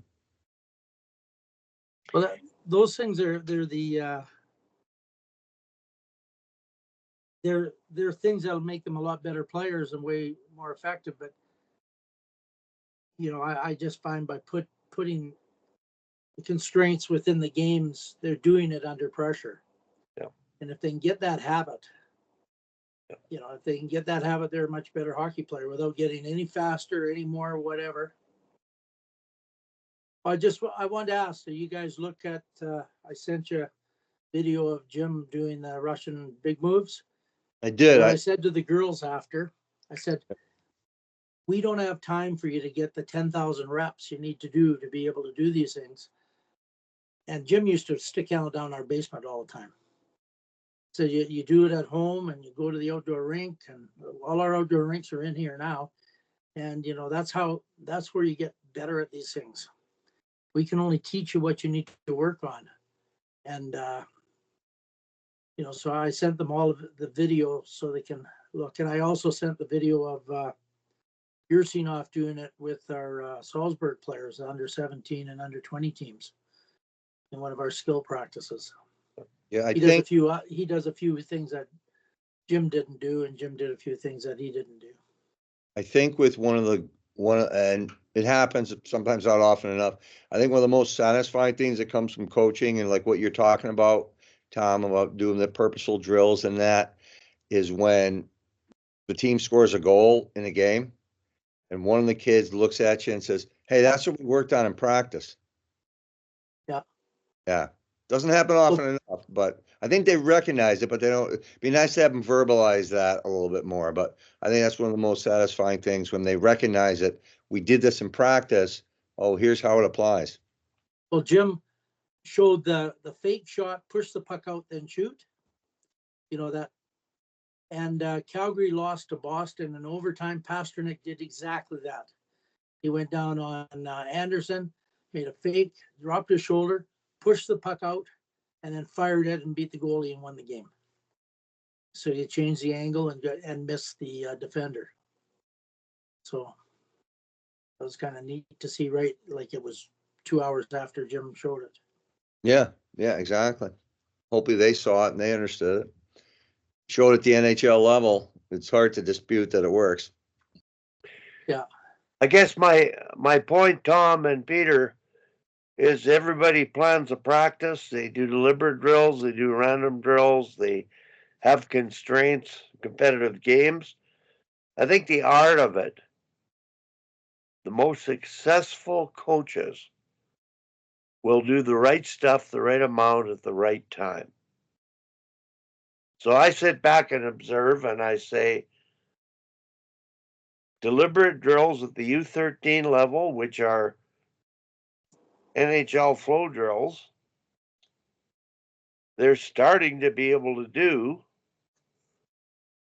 Well, those things they're things that'll make them a lot better players and way more effective. But I just find by putting the constraints within the games, they're doing it under pressure. Yeah. And if they can get that habit, if they can get that habit, they're a much better hockey player without getting any faster, any more, whatever. I wanted to ask, so you guys look at, I sent you a video of Jim doing the Russian big moves. I did. What I said to the girls after, I said, we don't have time for you to get the 10,000 reps you need to do to be able to do these things. And Jim used to stick out down our basement all the time. So you do it at home and you go to the outdoor rink, and all our outdoor rinks are in here now. And, that's where you get better at these things. We can only teach you what you need to work on. And, so I sent them all of the video so they can look. And I also sent the video of Yursinov doing it with our Salzburg players, the under 17 and under 20 teams, in one of our skill practices. Yeah, he does a few things that Jim didn't do, and Jim did a few things that he didn't do. I think with and it happens sometimes, not often enough. I think one of the most satisfying things that comes from coaching and what you're talking about, Tom, about doing the purposeful drills and that, is when the team scores a goal in a game and one of the kids looks at you and says, "Hey, that's what we worked on in practice." Yeah. Yeah. Doesn't happen often enough, but I think they recognize it, but they don't. It'd be nice to have them verbalize that a little bit more. But I think that's one of the most satisfying things when they recognize it. We did this in practice, Oh, here's how it applies. Well, Jim showed the fake shot, push the puck out, then shoot. You know that. And Calgary lost to Boston in overtime. Pasternak did exactly that. He went down on Anderson, made a fake, dropped his shoulder, pushed the puck out, and then fired it and beat the goalie and won the game. So you changed the angle and missed the defender. So it was kind of neat to see, right? Like it was 2 hours after Jim showed it. Yeah, exactly. Hopefully they saw it and they understood it. Showed at the NHL level. It's hard to dispute that it works. Yeah. I guess my point, Tom and Peter, is everybody plans a practice. They do deliberate drills. They do random drills. They have constraints, competitive games. I think the art of it, the most successful coaches will do the right stuff, the right amount at the right time. So I sit back and observe and I say, deliberate drills at the U13 level, which are NHL flow drills, they're starting to be able to do,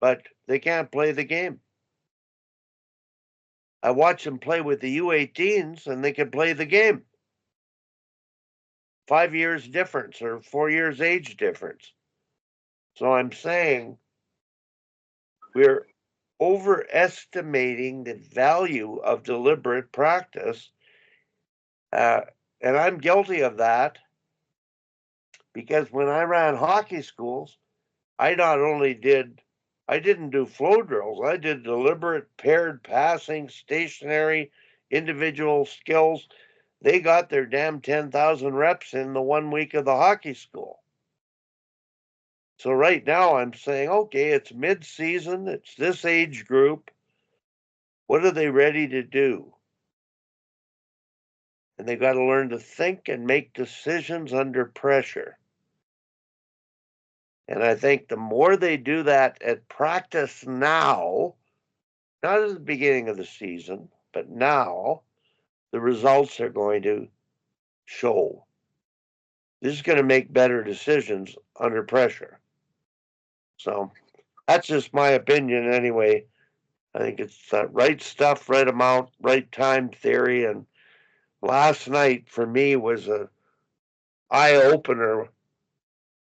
but they can't play the game. I watch them play with the U18s and they can play the game. 5 years difference or 4 years age difference. So I'm saying we're overestimating the value of deliberate practice. And I'm guilty of that because when I ran hockey schools, I didn't do flow drills. I did deliberate paired passing, stationary, individual skills. They got their damn 10,000 reps in the 1 week of the hockey school. So right now I'm saying, okay, it's mid-season. It's this age group. What are they ready to do? And they've got to learn to think and make decisions under pressure. And I think the more they do that at practice now, not at the beginning of the season, but now, the results are going to show. This is going to make better decisions under pressure. So that's just my opinion anyway. I think it's right stuff, right amount, right time theory. And last night for me was a eye opener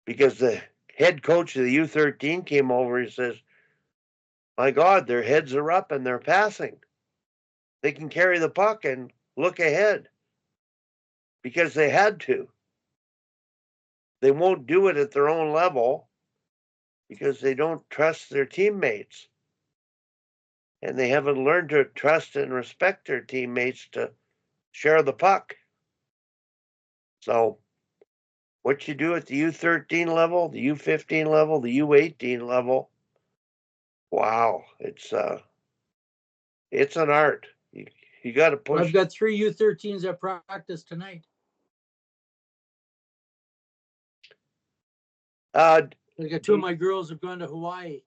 because the head coach of the U13 came over. He says, my God, their heads are up and they're passing. They can carry the puck and look ahead because they had to. They won't do it at their own level because they don't trust their teammates. And they haven't learned to trust and respect their teammates to share the puck. So what you do at the U13 level, the U15 level, the U18 level, wow, it's an art. You got to push. Well, I've got 3 U13s at practice tonight. I got 2 of my girls have gone to Hawaii.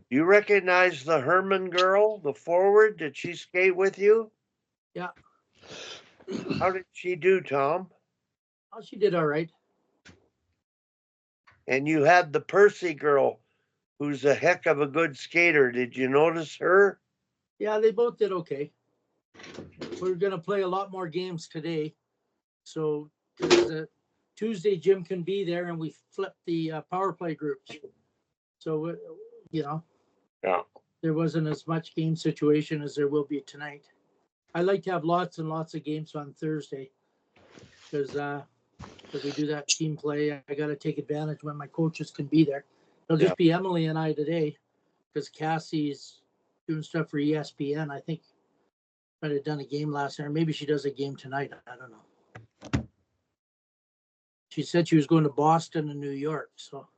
You recognize the Herman girl, the forward? Did she skate with you? Yeah. How did she do, Tom? Oh, she did all right. And you had the Percy girl, who's a heck of a good skater. Did you notice her? Yeah, they both did okay. We're going to play a lot more games today. So Tuesday, Jim can be there, and we flipped the power play groups. So, Yeah. There wasn't as much game situation as there will be tonight. I like to have lots and lots of games on Thursday because we do that team play. I got to take advantage when my coaches can be there. It'll just be Emily and I today because Cassie's doing stuff for ESPN. I think might have done a game last night. Maybe she does a game tonight. I don't know. She said she was going to Boston and New York, so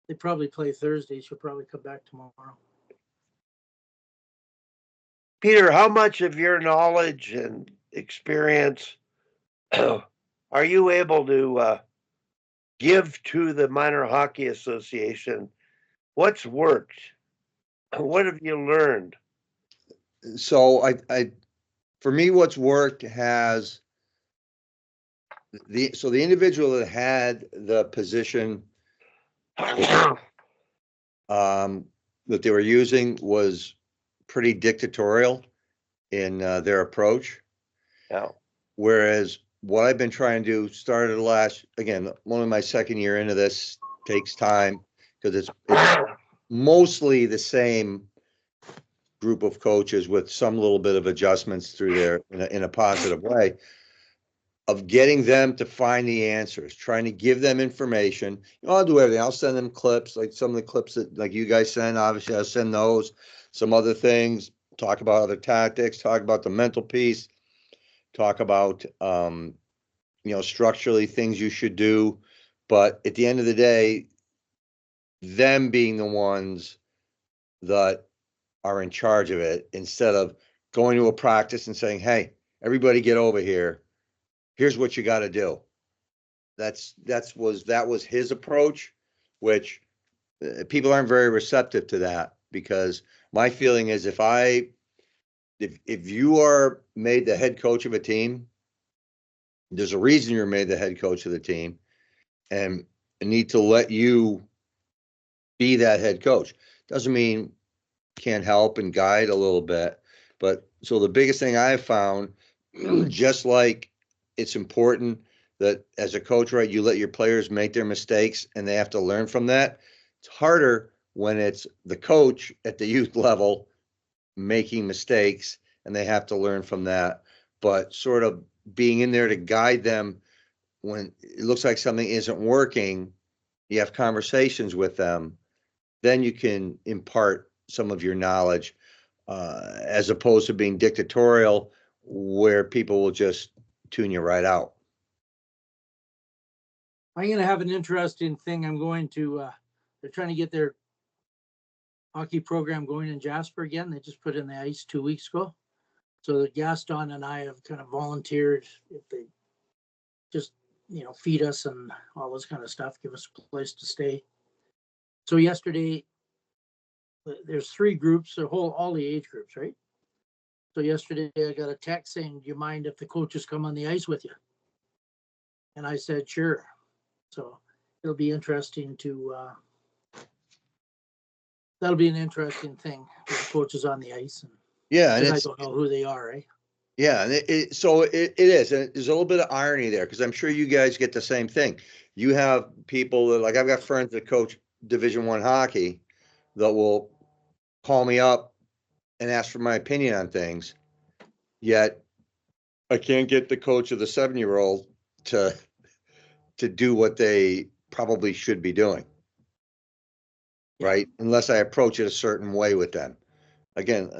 they probably play Thursday. She'll probably come back tomorrow. Peter, how much of your knowledge and experience are you able to give to the Minor Hockey Association? What's worked? What have you learned? So I for me, what's worked has the individual that had the position that they were using was pretty dictatorial in their approach. Yeah. Whereas what I've been trying to do started again, only my second year into this, takes time because it's mostly the same group of coaches with some little bit of adjustments through there in a positive way, of getting them to find the answers, trying to give them information. I'll do everything. I'll send them clips, like some of the clips that like you guys send. Obviously, I'll send those. Some other things, talk about other tactics, talk about the mental piece, talk about structurally things you should do. But at the end of the day, them being the ones that are in charge of it, instead of going to a practice and saying, hey, everybody get over here. Here's what you got to do. That was his approach, which people aren't very receptive to that, because my feeling is if you are made the head coach of a team, there's a reason you're made the head coach of the team, and I need to let you be that head coach. Doesn't mean can't help and guide a little bit, but so the biggest thing I've found, just like it's important that as a coach, right, you let your players make their mistakes and they have to learn from that. It's harder when it's the coach at the youth level making mistakes and they have to learn from that, but sort of being in there to guide them when it looks like something isn't working. You have conversations with them, then you can impart some of your knowledge, as opposed to being dictatorial where people will just tune you right out. I'm going to have an interesting thing. They're trying to get their hockey program going in Jasper again. They just put in the ice 2 weeks ago. So the Gaston and I have kind of volunteered if they just, feed us and all this kind of stuff, give us a place to stay. So yesterday, there's 3 groups, all the age groups, right? So yesterday I got a text saying, do you mind if the coaches come on the ice with you? And I said, sure. So it'll be interesting that'll be an interesting thing with the coaches on the ice. Yeah. And I don't know who they are, right? Yeah. And it is. And there's a little bit of irony there, because I'm sure you guys get the same thing. You have people that, like, I've got friends that coach Division I hockey that will call me up and ask for my opinion on things. Yet I can't get the coach of the 7-year-old to do what they probably should be doing. Right? Unless I approach it a certain way with them. Again,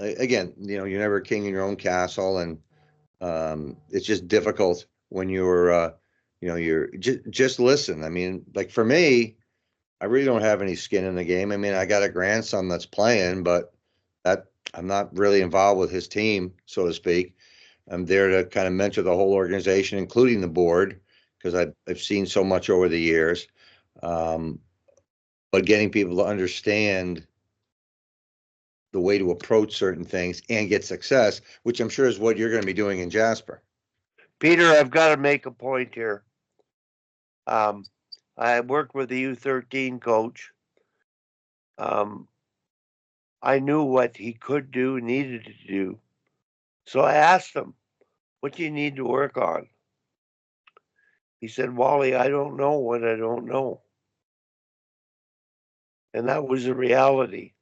you're never a king in your own castle, and it's just difficult when you're just listen. I mean, like for me, I really don't have any skin in the game. I mean, I got a grandson that's playing, but that I'm not really involved with his team, so to speak. I'm there to kind of mentor the whole organization, including the board, because I've seen so much over the years. But getting people to understand the way to approach certain things and get success, which I'm sure is what you're going to be doing in Jasper. Peter, I've got to make a point here. I worked with the U13 coach. I knew what he could do, needed to do. So I asked him, what do you need to work on? He said, Wally, I don't know what I don't know. And that was the reality.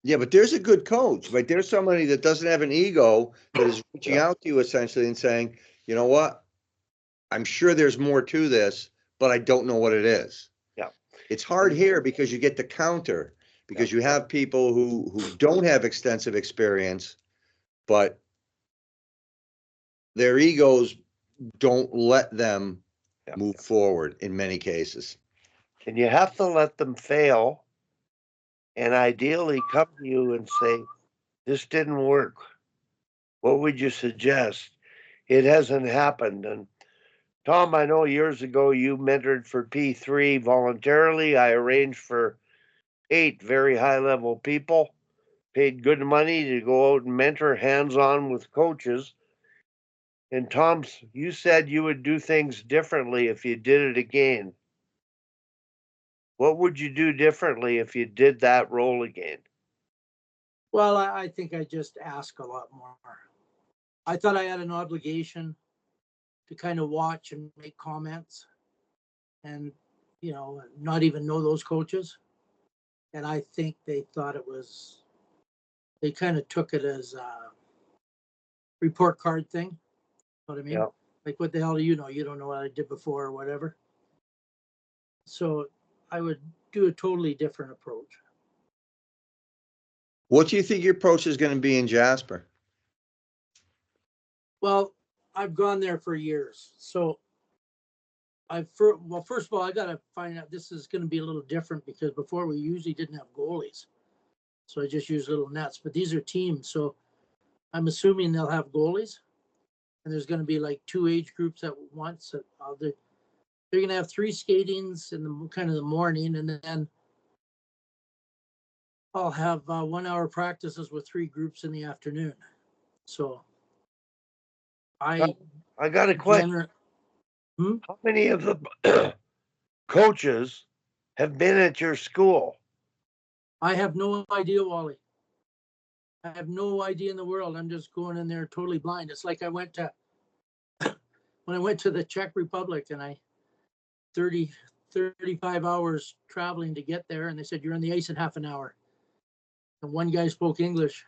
Yeah, but there's a good coach, right? There's somebody that doesn't have an ego, that is reaching out to you essentially and saying, you know what? I'm sure there's more to this, but I don't know what it is. Yeah. It's hard here because you get the counter, because you have people who don't have extensive experience, but their egos don't let them move forward in many cases. And you have to let them fail and ideally come to you and say, this didn't work. What would you suggest? It hasn't happened. And Tom, I know years ago you mentored for P3 voluntarily. I arranged for 8 very high level people, paid good money to go out and mentor hands on with coaches. And Tom's, you said you would do things differently if you did it again. What would you do differently if you did that role again? Well, I think I just ask a lot more. I thought I had an obligation to kind of watch and make comments and, not even know those coaches. And I think they thought they kind of took it as a report card thing. You know what I mean? Yeah. Like, what the hell do you know? You don't know what I did before or whatever. So I would do a totally different approach. What do you think your approach is going to be in Jasper? Well, I've gone there for years. So first of all, I got to find out, this is going to be a little different because before we usually didn't have goalies. So I just use little nets, but these are teams. So I'm assuming they'll have goalies, and there's going to be like 2 age groups at once. They're going to have 3 skatings in the kind of the morning, and then I'll have 1 hour practices with 3 groups in the afternoon. So I got a question. How many of the coaches have been at your school? I have no idea, Wally. I have no idea in the world. I'm just going in there totally blind. It's like when I went to the Czech Republic, and 35 hours traveling to get there, and they said, you're on the ice in half an hour. And one guy spoke English.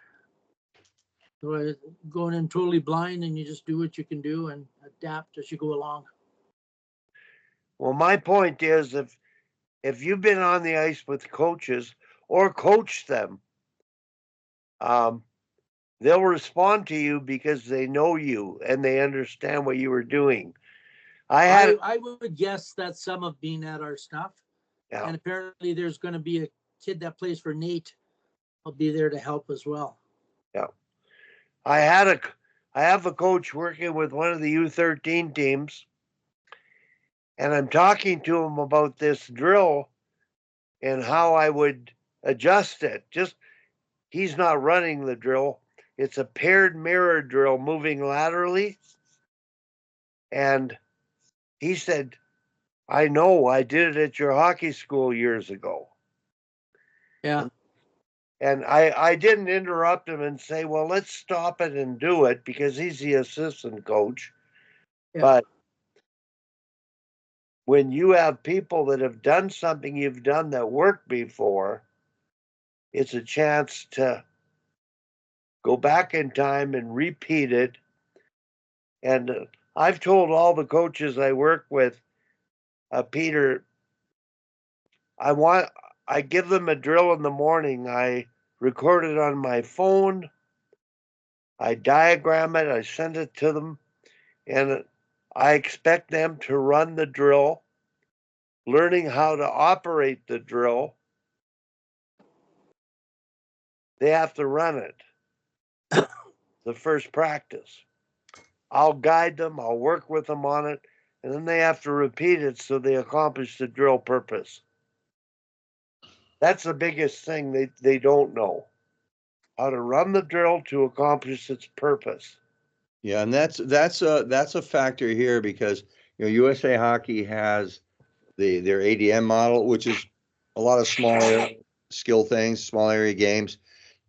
So I going in totally blind, and you just do what you can do and adapt as you go along. Well, my point is, if you've been on the ice with coaches or coached them, they'll respond to you because they know you and they understand what you were doing. I would guess that some have been at our stuff. Yeah. And apparently there's going to be a kid that plays for Nate. I'll be there to help as well. Yeah. I have a coach working with one of the U13 teams, and I'm talking to him about this drill and how I would adjust it. Just, he's not running the drill. It's a paired mirror drill moving laterally. And he said, I know, I did it at your hockey school years ago. Yeah. And I didn't interrupt him and say, well, let's stop it and do it, because he's the assistant coach. Yeah. But when you have people that have done something you've done that worked before, it's a chance to go back in time and repeat it. And I've told all the coaches I work with, Peter, I give them a drill in the morning. I record it on my phone. I diagram it. I send it to them. And I expect them to run the drill, learning how to operate the drill. They have to run it. The first practice. I'll guide them. I'll work with them on it. And then they have to repeat it so they accomplish the drill purpose. That's the biggest thing they don't know. How to run the drill to accomplish its purpose. Yeah, and that's a factor here because USA Hockey has their ADM model, which is a lot of small skill things, small area games,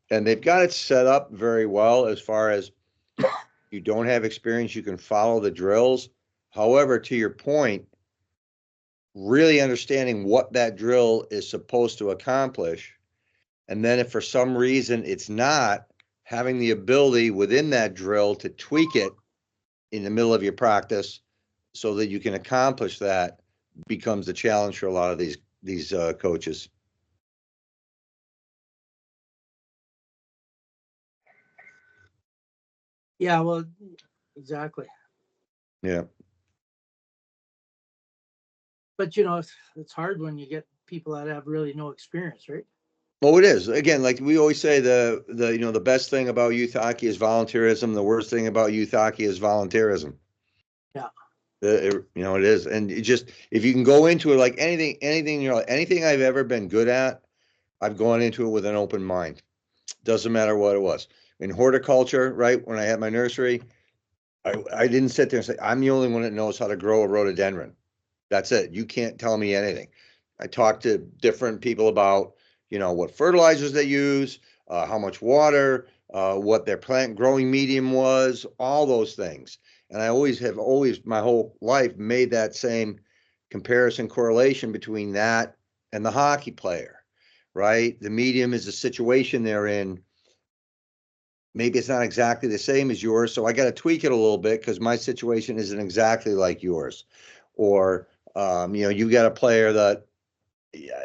and they've got it set up very well as far as you don't have experience, you can follow the drills. However, to your point, really understanding what that drill is supposed to accomplish, and then if for some reason it's not, having the ability within that drill to tweak it in the middle of your practice so that you can accomplish that becomes the challenge for a lot of these coaches. Yeah, well, exactly. Yeah. But it's hard when you get people that have really no experience, right? Well, it is. Again, like we always say, the best thing about youth hockey is volunteerism. The worst thing about youth hockey is volunteerism. Yeah. It is. And it just, if you can go into it like anything, anything I've ever been good at, I've gone into it with an open mind. Doesn't matter what it was. In horticulture, right? When I had my nursery, I didn't sit there and say, I'm the only one that knows how to grow a rhododendron. That's it. You can't tell me anything. I talked to different people about, what fertilizers they use, how much water, what their plant growing medium was, all those things. And I always my whole life made that same comparison correlation between that and the hockey player, right? The medium is the situation they're in. Maybe it's not exactly the same as yours, so I got to tweak it a little bit because my situation isn't exactly like yours. Or, you got a player that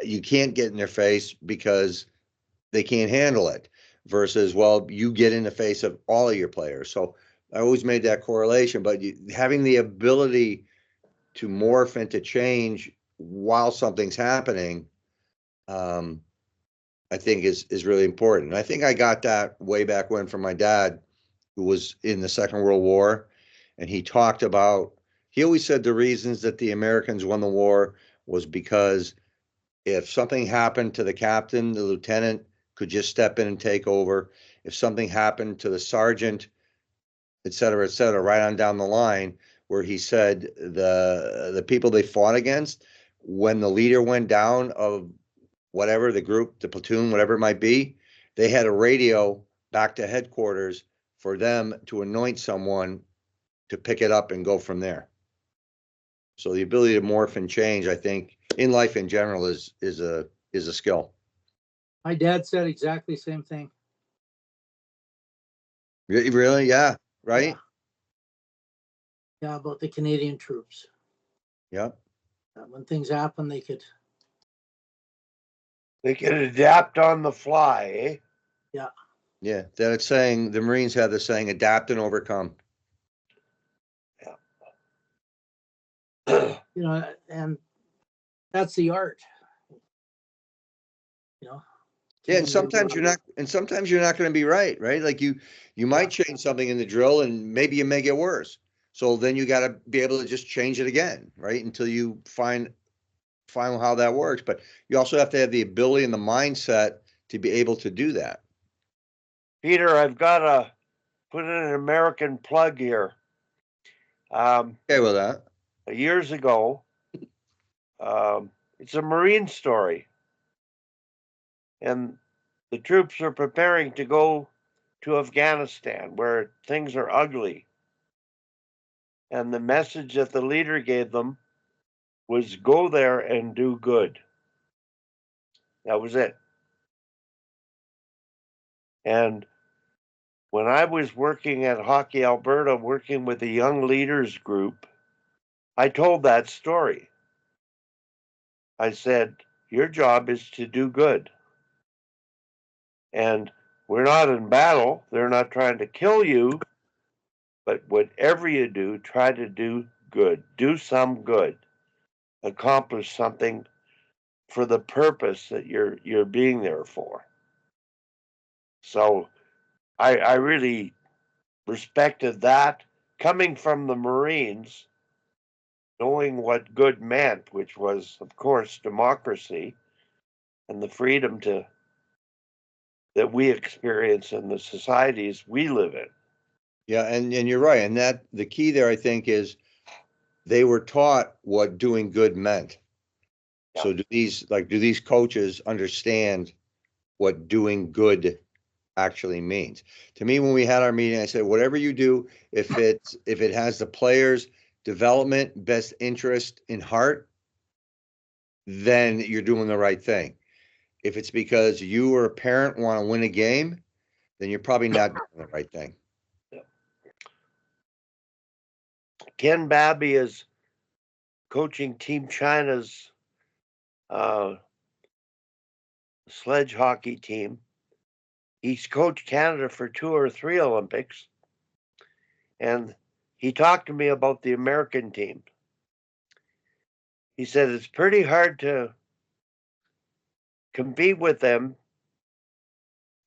you can't get in their face because they can't handle it versus, well, you get in the face of all of your players. So I always made that correlation, but having the ability to morph and to change while something's happening, I think is really important. And I think I got that way back when from my dad, who was in the Second World War, and he always said the reasons that the Americans won the war was because if something happened to the captain, the lieutenant could just step in and take over. If something happened to the sergeant, et cetera, right on down the line, where he said the people they fought against, when the leader went down of whatever, the group, the platoon, whatever it might be, they had a radio back to headquarters for them to anoint someone to pick it up and go from there. So the ability to morph and change, I think, in life in general is a skill. My dad said exactly the same thing. Really? Yeah. Right? Yeah, about the Canadian troops. Yeah. When things happen, they could adapt on the fly, eh? Yeah. Yeah. That it's saying, the Marines have the saying, adapt and overcome. Yeah. And that's the art. Yeah, and sometimes you're not going to be right? Like you might change something in the drill and maybe you may get worse. So then you got to be able to just change it again, right? Until you find how that works. But you also have to have the ability and the mindset to be able to do that. Peter, I've got to put in an American plug here. Okay with that. Years ago, it's a Marine story. And the troops are preparing to go to Afghanistan where things are ugly. And the message that the leader gave them was go there and do good. That was it. And when I was working at Hockey Alberta, working with a young leaders group, I told that story. I said, your job is to do good. And we're not in battle. They're not trying to kill you. But whatever you do, try to do good. Do some good. Accomplish something for the purpose that you're being there for. So I really respected that coming from the Marines, knowing what good meant, which was, of course, democracy and the freedom that we experience in the societies we live in. Yeah, and you're right. And that the key there, I think, is they were taught what doing good meant. Yeah. So do these coaches understand what doing good actually means? To me, when we had our meeting, I said, whatever you do, if it has the players' development best interest in heart, then you're doing the right thing. If it's because you or a parent want to win a game, then you're probably not doing the right thing. Ken Babby is coaching Team China's sledge hockey team. He's coached Canada for 2 or 3 Olympics. And he talked to me about the American team. He said it's pretty hard to compete with them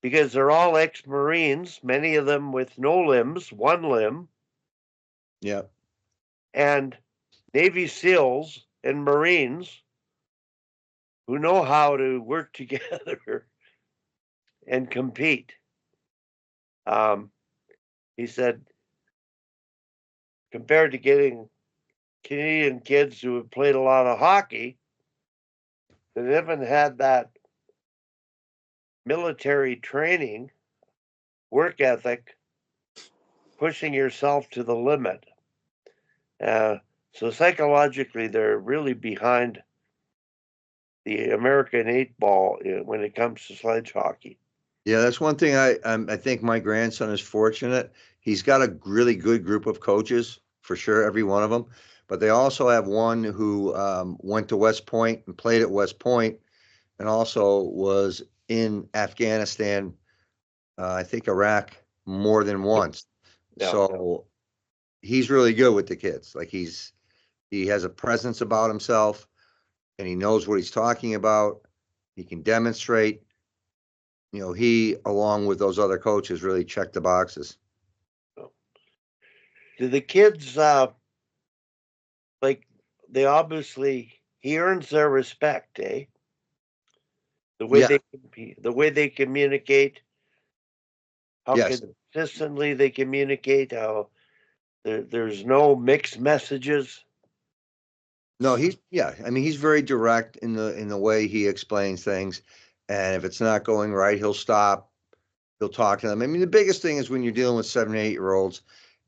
because they're all ex-Marines, many of them with no limbs, one limb. Yeah. And Navy SEALs and Marines who know how to work together and compete. He said, compared to getting Canadian kids who have played a lot of hockey that haven't had that military training, work ethic, pushing yourself to the limit. So psychologically, they're really behind the American 8 ball when it comes to sledge hockey. Yeah, that's one thing I think my grandson is fortunate. He's got a really good group of coaches for sure, every one of them. But they also have one who went to West Point and played at West Point, and also was in Afghanistan, I think Iraq more than once. Yeah. So he's really good with the kids. Like he has a presence about himself, and he knows what he's talking about. He can demonstrate. He, along with those other coaches, really checked the boxes. Do the kids, like, they obviously, he earns their respect, eh? The way Yeah. the way they communicate, how Yes. consistently they communicate, how there's no mixed messages. No, I mean, he's very direct in the way he explains things. And if it's not going right, he'll stop. He'll talk to them. I mean, the biggest thing is when you're dealing with 7 and 8-year-olds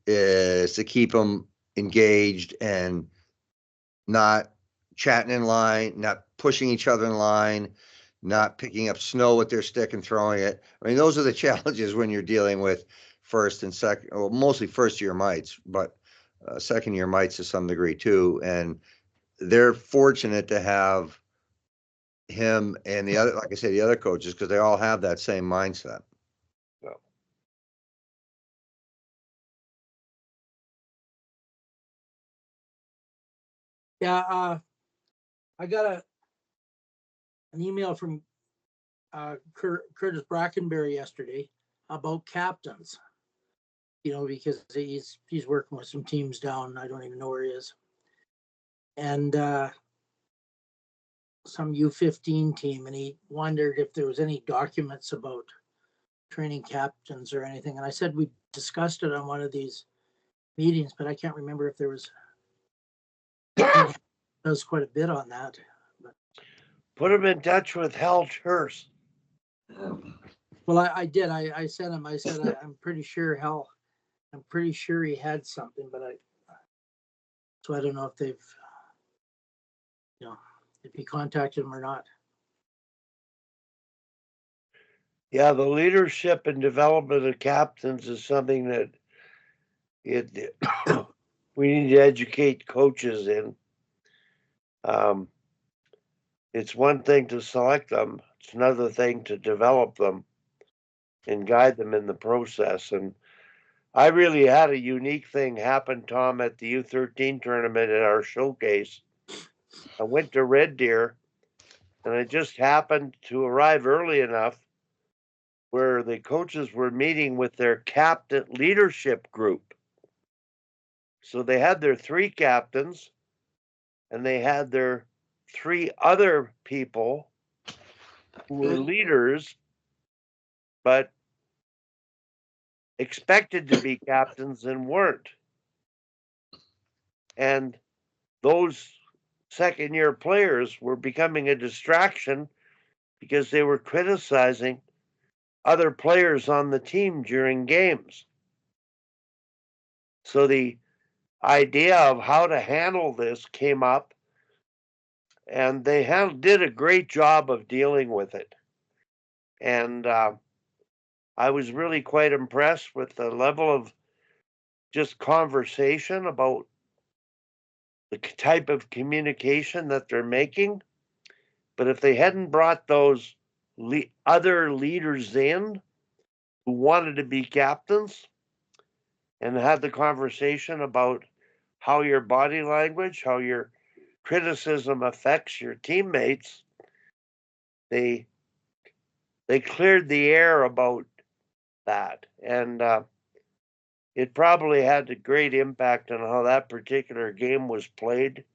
is to keep them engaged and not chatting in line, not pushing each other in line, not picking up snow with their stick and throwing it. I mean, those are the challenges when you're dealing with first and second, well, mostly first year mites, but second year mites to some degree too. And they're fortunate to have him and the other, like I say, the other coaches, because they all have that same mindset. So, Yeah, I got an email from Curtis Brackenberry yesterday about captains. Because he's working with some teams down. I don't even know where he is, and some U15 team, and he wondered if there was any documents about training captains or anything. And I said we discussed it on one of these meetings, but I can't remember if there was. Does quite a bit on that. put him in touch with Hal Church. Well, I did. I sent him. I said I'm pretty sure I'm pretty sure he had something, but so I don't know if they've, if he contacted him or not. Yeah, the leadership and development of captains is something that we need to educate coaches in. It's one thing to select them; it's another thing to develop them and guide them in the process. And I really had a unique thing happen, Tom, at the U13 tournament at our showcase. I went to Red Deer, and I just happened to arrive early enough where the coaches were meeting with their captain leadership group. So they had their 3 captains, and they had their 3 other people who were leaders, but expected to be captains and weren't. And those second year players were becoming a distraction because they were criticizing other players on the team during games. So the idea of how to handle this came up, and they did a great job of dealing with it. And I was really quite impressed with the level of just conversation about the type of communication that they're making. But if they hadn't brought those other leaders in who wanted to be captains and had the conversation about how your body language, how your criticism affects your teammates, they cleared the air about that. And it probably had a great impact on how that particular game was played.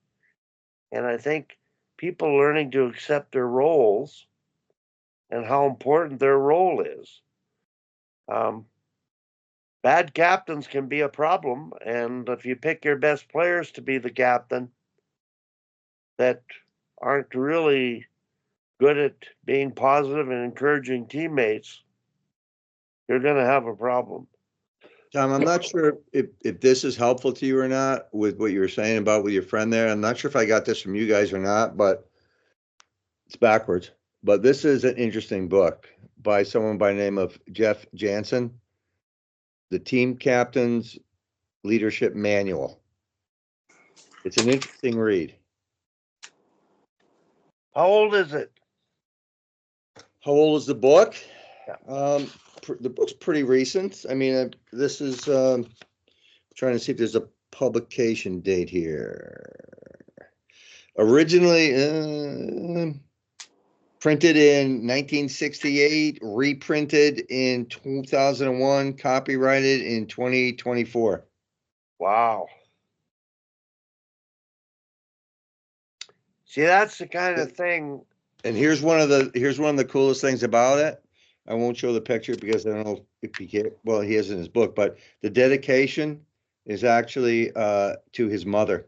And I think people learning to accept their roles and how important their role is. bad captains can be a problem. And if you pick your best players to be the captain that aren't really good at being positive and encouraging teammates, you're going to have a problem. Tom, I'm not sure if this is helpful to you or not with what you were saying about with your friend there. I'm not sure if I got this from you guys or not, but it's backwards. But this is an interesting book by someone by the name of Jeff Jansen, The Team Captain's Leadership Manual. It's an interesting read. How old is it? How old is the book? Yeah. The book's pretty recent. I mean, this is trying to see if there's a publication date here. Originally printed in 1968, reprinted in 2001, copyrighted in 2024. Wow. See, that's the kind of thing. And here's one of the coolest things about it. I won't show the picture because I don't know if he can. Well, he has in his book, but the dedication is actually to his mother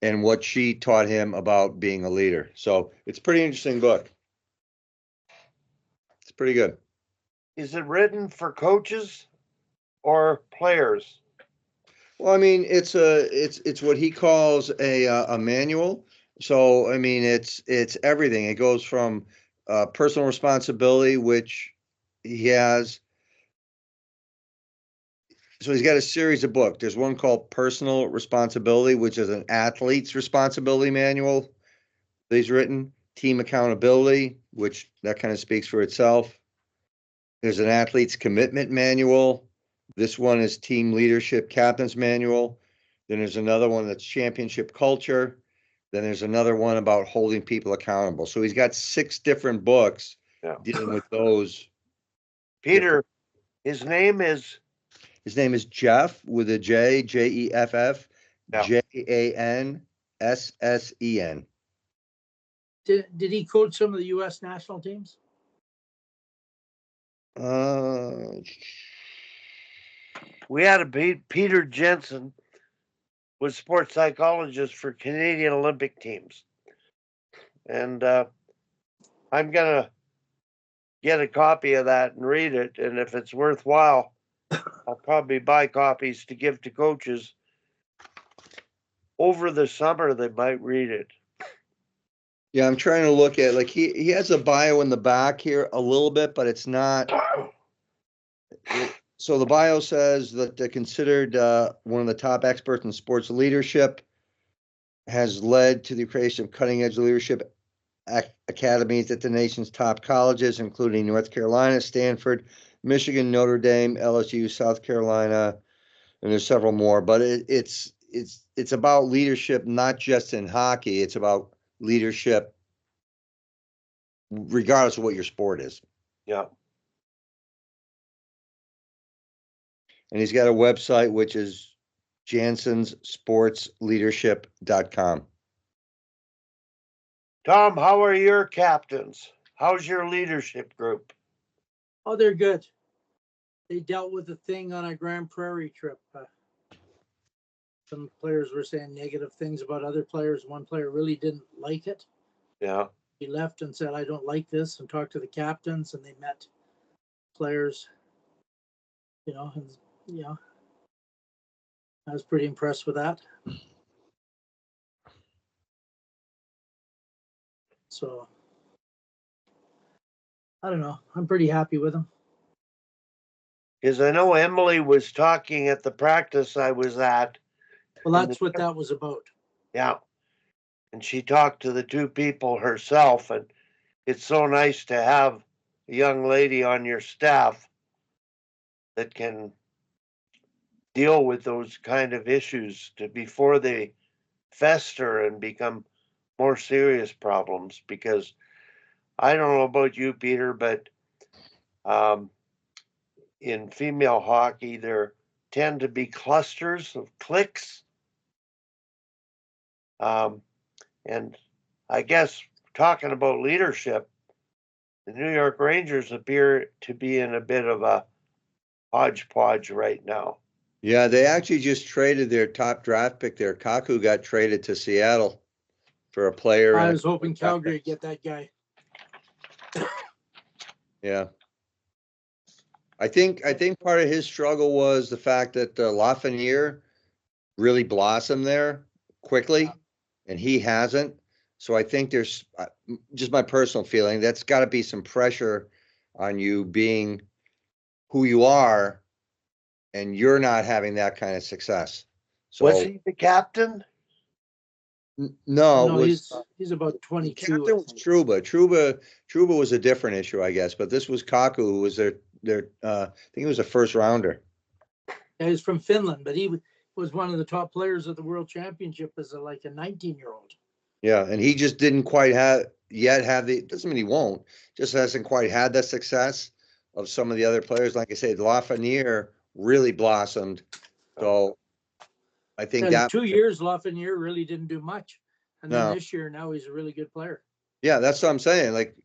and what she taught him about being a leader. So it's a pretty interesting book. It's pretty good. Is it written for coaches or players? Well, I mean, it's what he calls a manual. So I mean, it's everything. It goes from personal responsibility, which he has. So he's got a series of books. There's one called Personal Responsibility, which is an athlete's responsibility manual that he's written. Team Accountability, which that kind of speaks for itself. There's an athlete's commitment manual. This one is Team Leadership Captain's Manual. Then there's another one that's Championship Culture. Then there's another one about holding people accountable. So he's got 6 different books dealing with those. Peter, his name is Jeff with a J, Jeff, Janssen. Did he coach some of the U.S. national teams? We had a Peter Jansen was sports psychologist for Canadian Olympic teams. And I'm going to get a copy of that and read it. And if it's worthwhile, I'll probably buy copies to give to coaches. Over the summer, they might read it. Yeah, I'm trying to look at, like, he has a bio in the back here a little bit, but it's not. So the bio says that they're considered one of the top experts in sports leadership, has led to the creation of cutting-edge leadership academies at the nation's top colleges, including North Carolina, Stanford, Michigan, Notre Dame, LSU, South Carolina, and there's several more. But it's about leadership, not just in hockey. It's about leadership regardless of what your sport is. Yeah. And he's got a website, which is janssensportsleadership.com. Tom, how are your captains? How's your leadership group? Oh, they're good. They dealt with the thing on a Grand Prairie trip. Some players were saying negative things about other players. One player really didn't like it. Yeah. He left and said, I don't like this, and talked to the captains, and they met players, and I was pretty impressed with that. So I don't know. I'm pretty happy with them. Because I know Emily was talking at the practice I was at. Well, that's what that was about. Yeah. And she talked to the 2 people herself. And it's so nice to have a young lady on your staff that can deal with those kind of issues before they fester and become more serious problems. Because I don't know about you, Peter, but in female hockey, there tend to be clusters of cliques. And I guess talking about leadership, the New York Rangers appear to be in a bit of a hodgepodge right now. Yeah, they actually just traded their top draft pick there. Kaku got traded to Seattle for a player. I and was hoping Calgary would get that guy. Yeah. I think part of his struggle was the fact that Lafreniere really blossomed there quickly, and he hasn't. So I think there's just my personal feeling, that's got to be some pressure on you being who you are, and you're not having that kind of success. So Was he the captain? no, No, it was he's about the 22. captain was Truba. Truba was a different issue, I guess. But this was Kaku, who was their I think he was a first rounder. Yeah, he's from Finland, but he was one of the top players at the World Championship as a 19-year-old. Yeah, and he just didn't quite have the, doesn't mean he won't, just hasn't quite had the success of some of the other players. Like I said, Lafreniere really blossomed. So I think And that 2 years, Lafreniere really didn't do much. And then no, this year, now he's a really good player. yeah, that's what I'm saying. Like,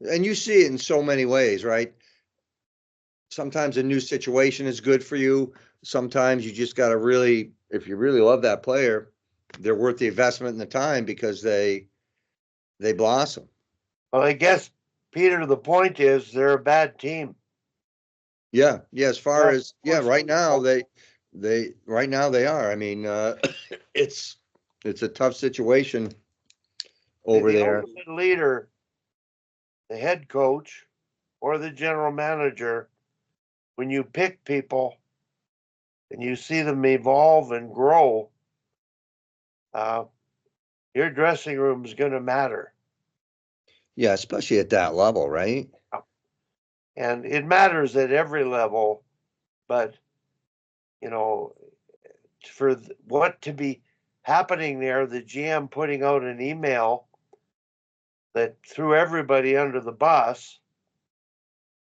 and you see it in so many ways, right? Sometimes a new situation is good for you. Sometimes you just got to really, if you really love that player, they're worth the investment and the time because they blossom. Well, I guess, Peter, the point is they're a bad team. Yeah, as far Yeah, as right now right now they are. I mean, it's a tough situation over the there. ultimate leader, the head coach or the general manager, when you pick people and you see them evolve and grow, your dressing room is going to matter. Yeah, especially at that level, right? And it matters at every level, but for what to be happening there, the GM putting out an email that threw everybody under the bus,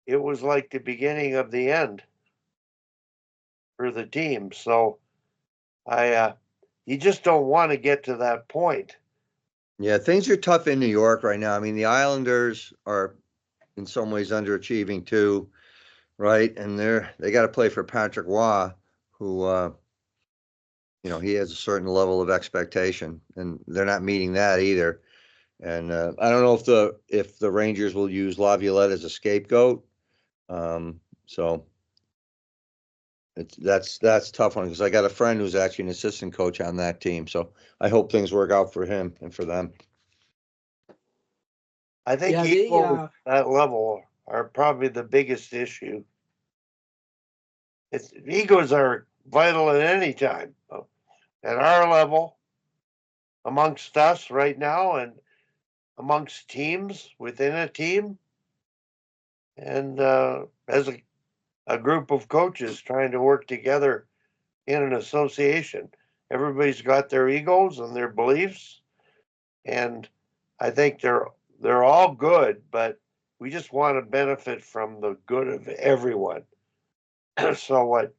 it was like the beginning of the end for the team. So you just don't want to get to that point. Yeah, things are tough in New York right now. I mean, the Islanders are in some ways underachieving too, right? And they got to play for Patrick Waugh, who he has a certain level of expectation, and they're not meeting that either. And I don't know if the Rangers will use Laviolette as a scapegoat. So that's a tough one because I got a friend who's actually an assistant coach on that team. So I hope things work out for him and for them. I think egos at that level are probably the biggest issue. Egos are vital at any time. At our level, amongst us right now, and amongst teams within a team, and as a group of coaches trying to work together in an association. Everybody's got their egos and their beliefs, and I think they're all good, but we just want to benefit from the good of everyone. So what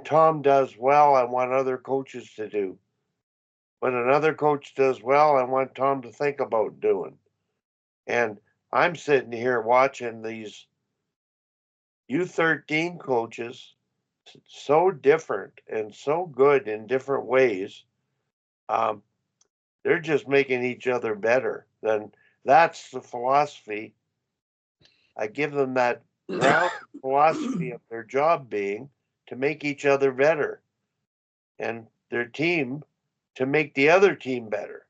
Tom does well, I want other coaches to do. When another coach does well, I want Tom to think about doing. And I'm sitting here watching these U13 coaches, so different and so good in different ways. They're just making each other better. Then that's the philosophy. I give them that ground philosophy of their job being to make each other better, and their team to make the other team better.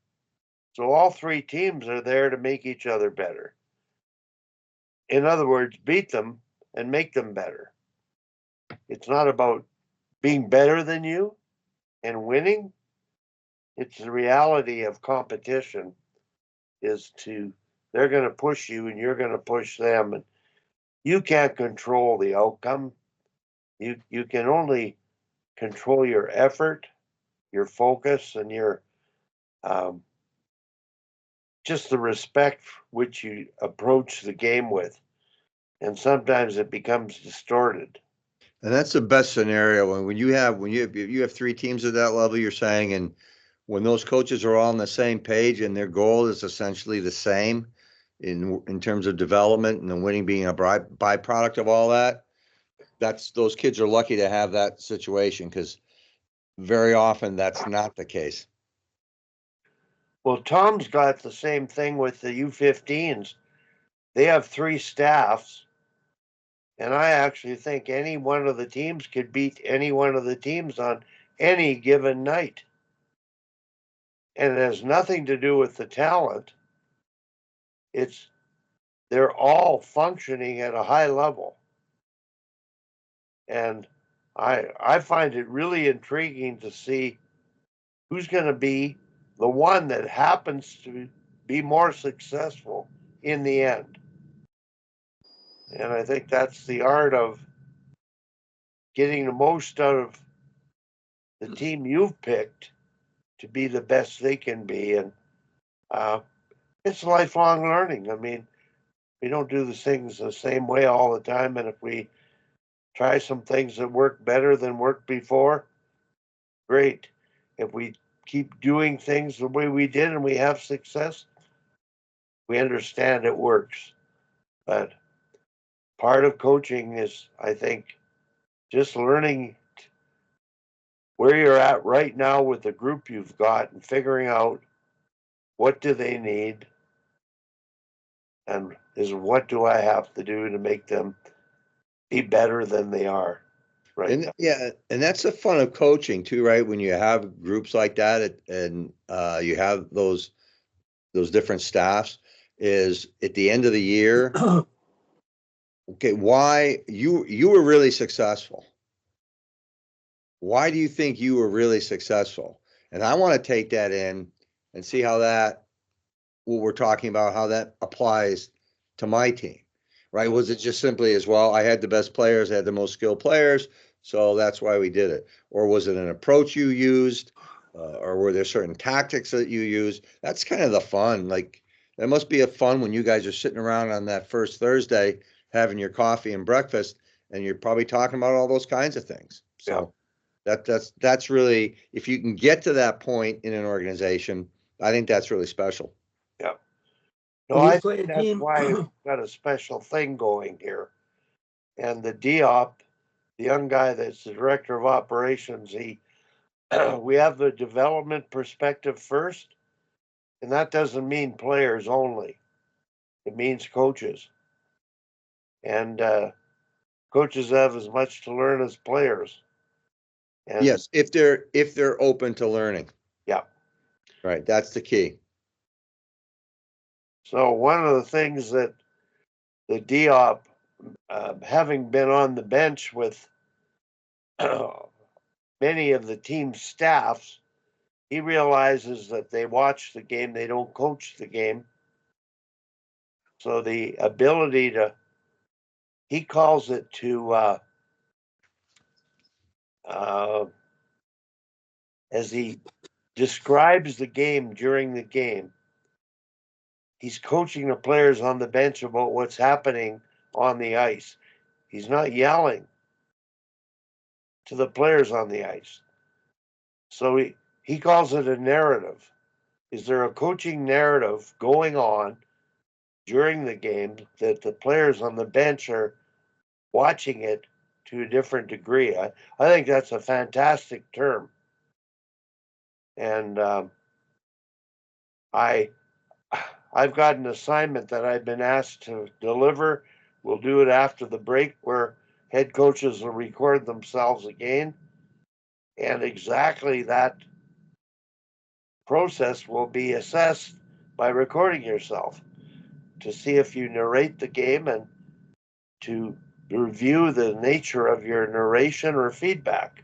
So all three teams are there to make each other better. In other words, beat them and make them better. It's not about being better than you and winning. It's the reality of competition is they're going to push you and you're going to push them, and you can't control the outcome. You can only control your effort, your focus, and your just the respect which you approach the game with. And sometimes it becomes distorted. And that's the best scenario when you have three teams at that level, you're saying, and when those coaches are all on the same page and their goal is essentially the same in terms of development and the winning being a byproduct of all that, those kids are lucky to have that situation, because very often that's not the case. Well, Tom's got the same thing with the U15s. They have 3 staffs, and I actually think any one of the teams could beat any one of the teams on any given night. And it has nothing to do with the talent. They're all functioning at a high level. And I find it really intriguing to see who's going to be the one that happens to be more successful in the end. And I think that's the art of getting the most out of the team you've picked to be the best they can be. And it's lifelong learning. I mean, we don't do the things the same way all the time. And if we try some things that work better than worked before, great. If we keep doing things the way we did and we have success, we understand it works. But part of coaching is, I think, just learning where you're at right now with the group you've got and figuring out what do they need and what do I have to do to make them be better than they are right now. Yeah, and that's the fun of coaching too, right? When you have groups like that, and you have those different staffs, is at the end of the year, okay, why you were really successful? Why do you think you were really successful? And I want to take that in and see how what we're talking about, how that applies to my team, right? Was it just simply as, well, I had the best players, I had the most skilled players, so that's why we did it? Or was it an approach you used? Or were there certain tactics that you used? That's kind of the fun. Like, there must be a fun when you guys are sitting around on that first Thursday having your coffee and breakfast, and you're probably talking about all those kinds of things. So that's really, if you can get to that point in an organization, I think that's really special. Yeah. No, When you I play think a that's team- why we've got a special thing going here. And the DOP, the young guy that's the director of operations, we have the development perspective first, and that doesn't mean players only. It means coaches. And coaches have as much to learn as players. And Yes, if they're open to learning. yeah. Right, that's the key. So one of the things that the DOP, having been on the bench with many of the team staffs, he realizes that they watch the game, they don't coach the game. So the ability to, he calls it to, as he describes the game during the game, he's coaching the players on the bench about what's happening on the ice. He's not yelling to the players on the ice. So he calls it a narrative. Is there a coaching narrative going on during the game that the players on the bench are watching it to a different degree? I think that's a fantastic term. And I've got an assignment that I've been asked to deliver. We'll do it after the break, where head coaches will record themselves again. And exactly that process will be assessed by recording yourself to see if you narrate the game and to review the nature of your narration or feedback.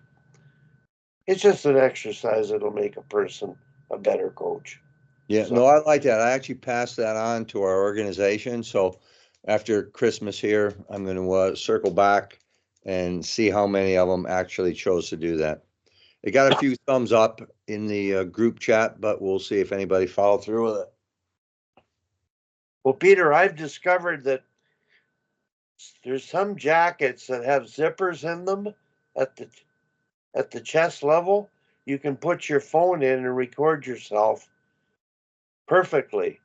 It's just an exercise that'll make a person a better coach. Yeah, So- no, I like that. I actually passed that on to our organization. So after Christmas here, I'm going to circle back and see how many of them actually chose to do that. It got a few thumbs up in the group chat, but we'll see if anybody followed through with it. Well, Peter, I've discovered that there's some jackets that have zippers in them at the chest level. You can put your phone in and record yourself perfectly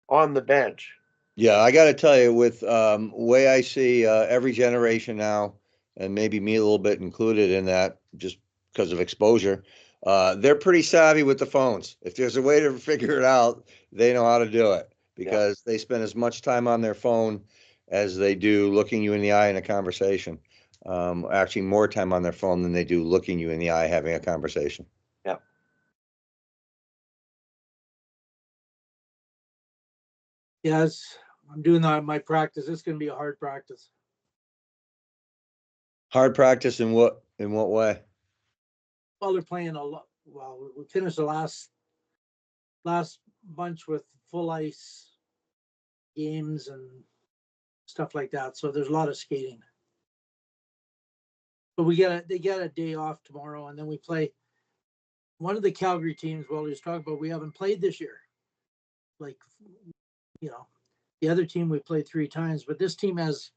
on the bench. Yeah, I got to tell you, with way I see every generation now, and maybe me a little bit included in that just because of exposure. They're pretty savvy with the phones. If there's a way to figure it out, they know how to do it because they spend as much time on their phone as they do looking you in the eye in a conversation. Actually, more time on their phone than they do looking you in the eye having a conversation. Yeah. Yes, I'm doing that in my practice. It's going to be a hard practice. Hard practice in what way? Well, they're playing a lot. Well, we finished the last bunch with full ice games and stuff like that. So there's a lot of skating. But they get a day off tomorrow, and then we play one of the Calgary teams. Well, we was talking about we haven't played this year. Like, the other team we played 3 times, but this team has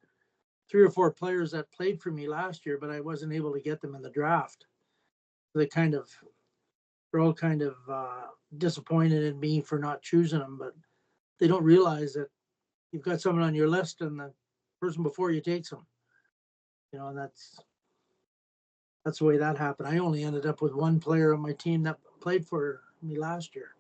3 or 4 players that played for me last year, but I wasn't able to get them in the draft. They're all kind of disappointed in me for not choosing them, but they don't realize that you've got someone on your list and the person before you takes them. And that's the way that happened. I only ended up with 1 player on my team that played for me last year.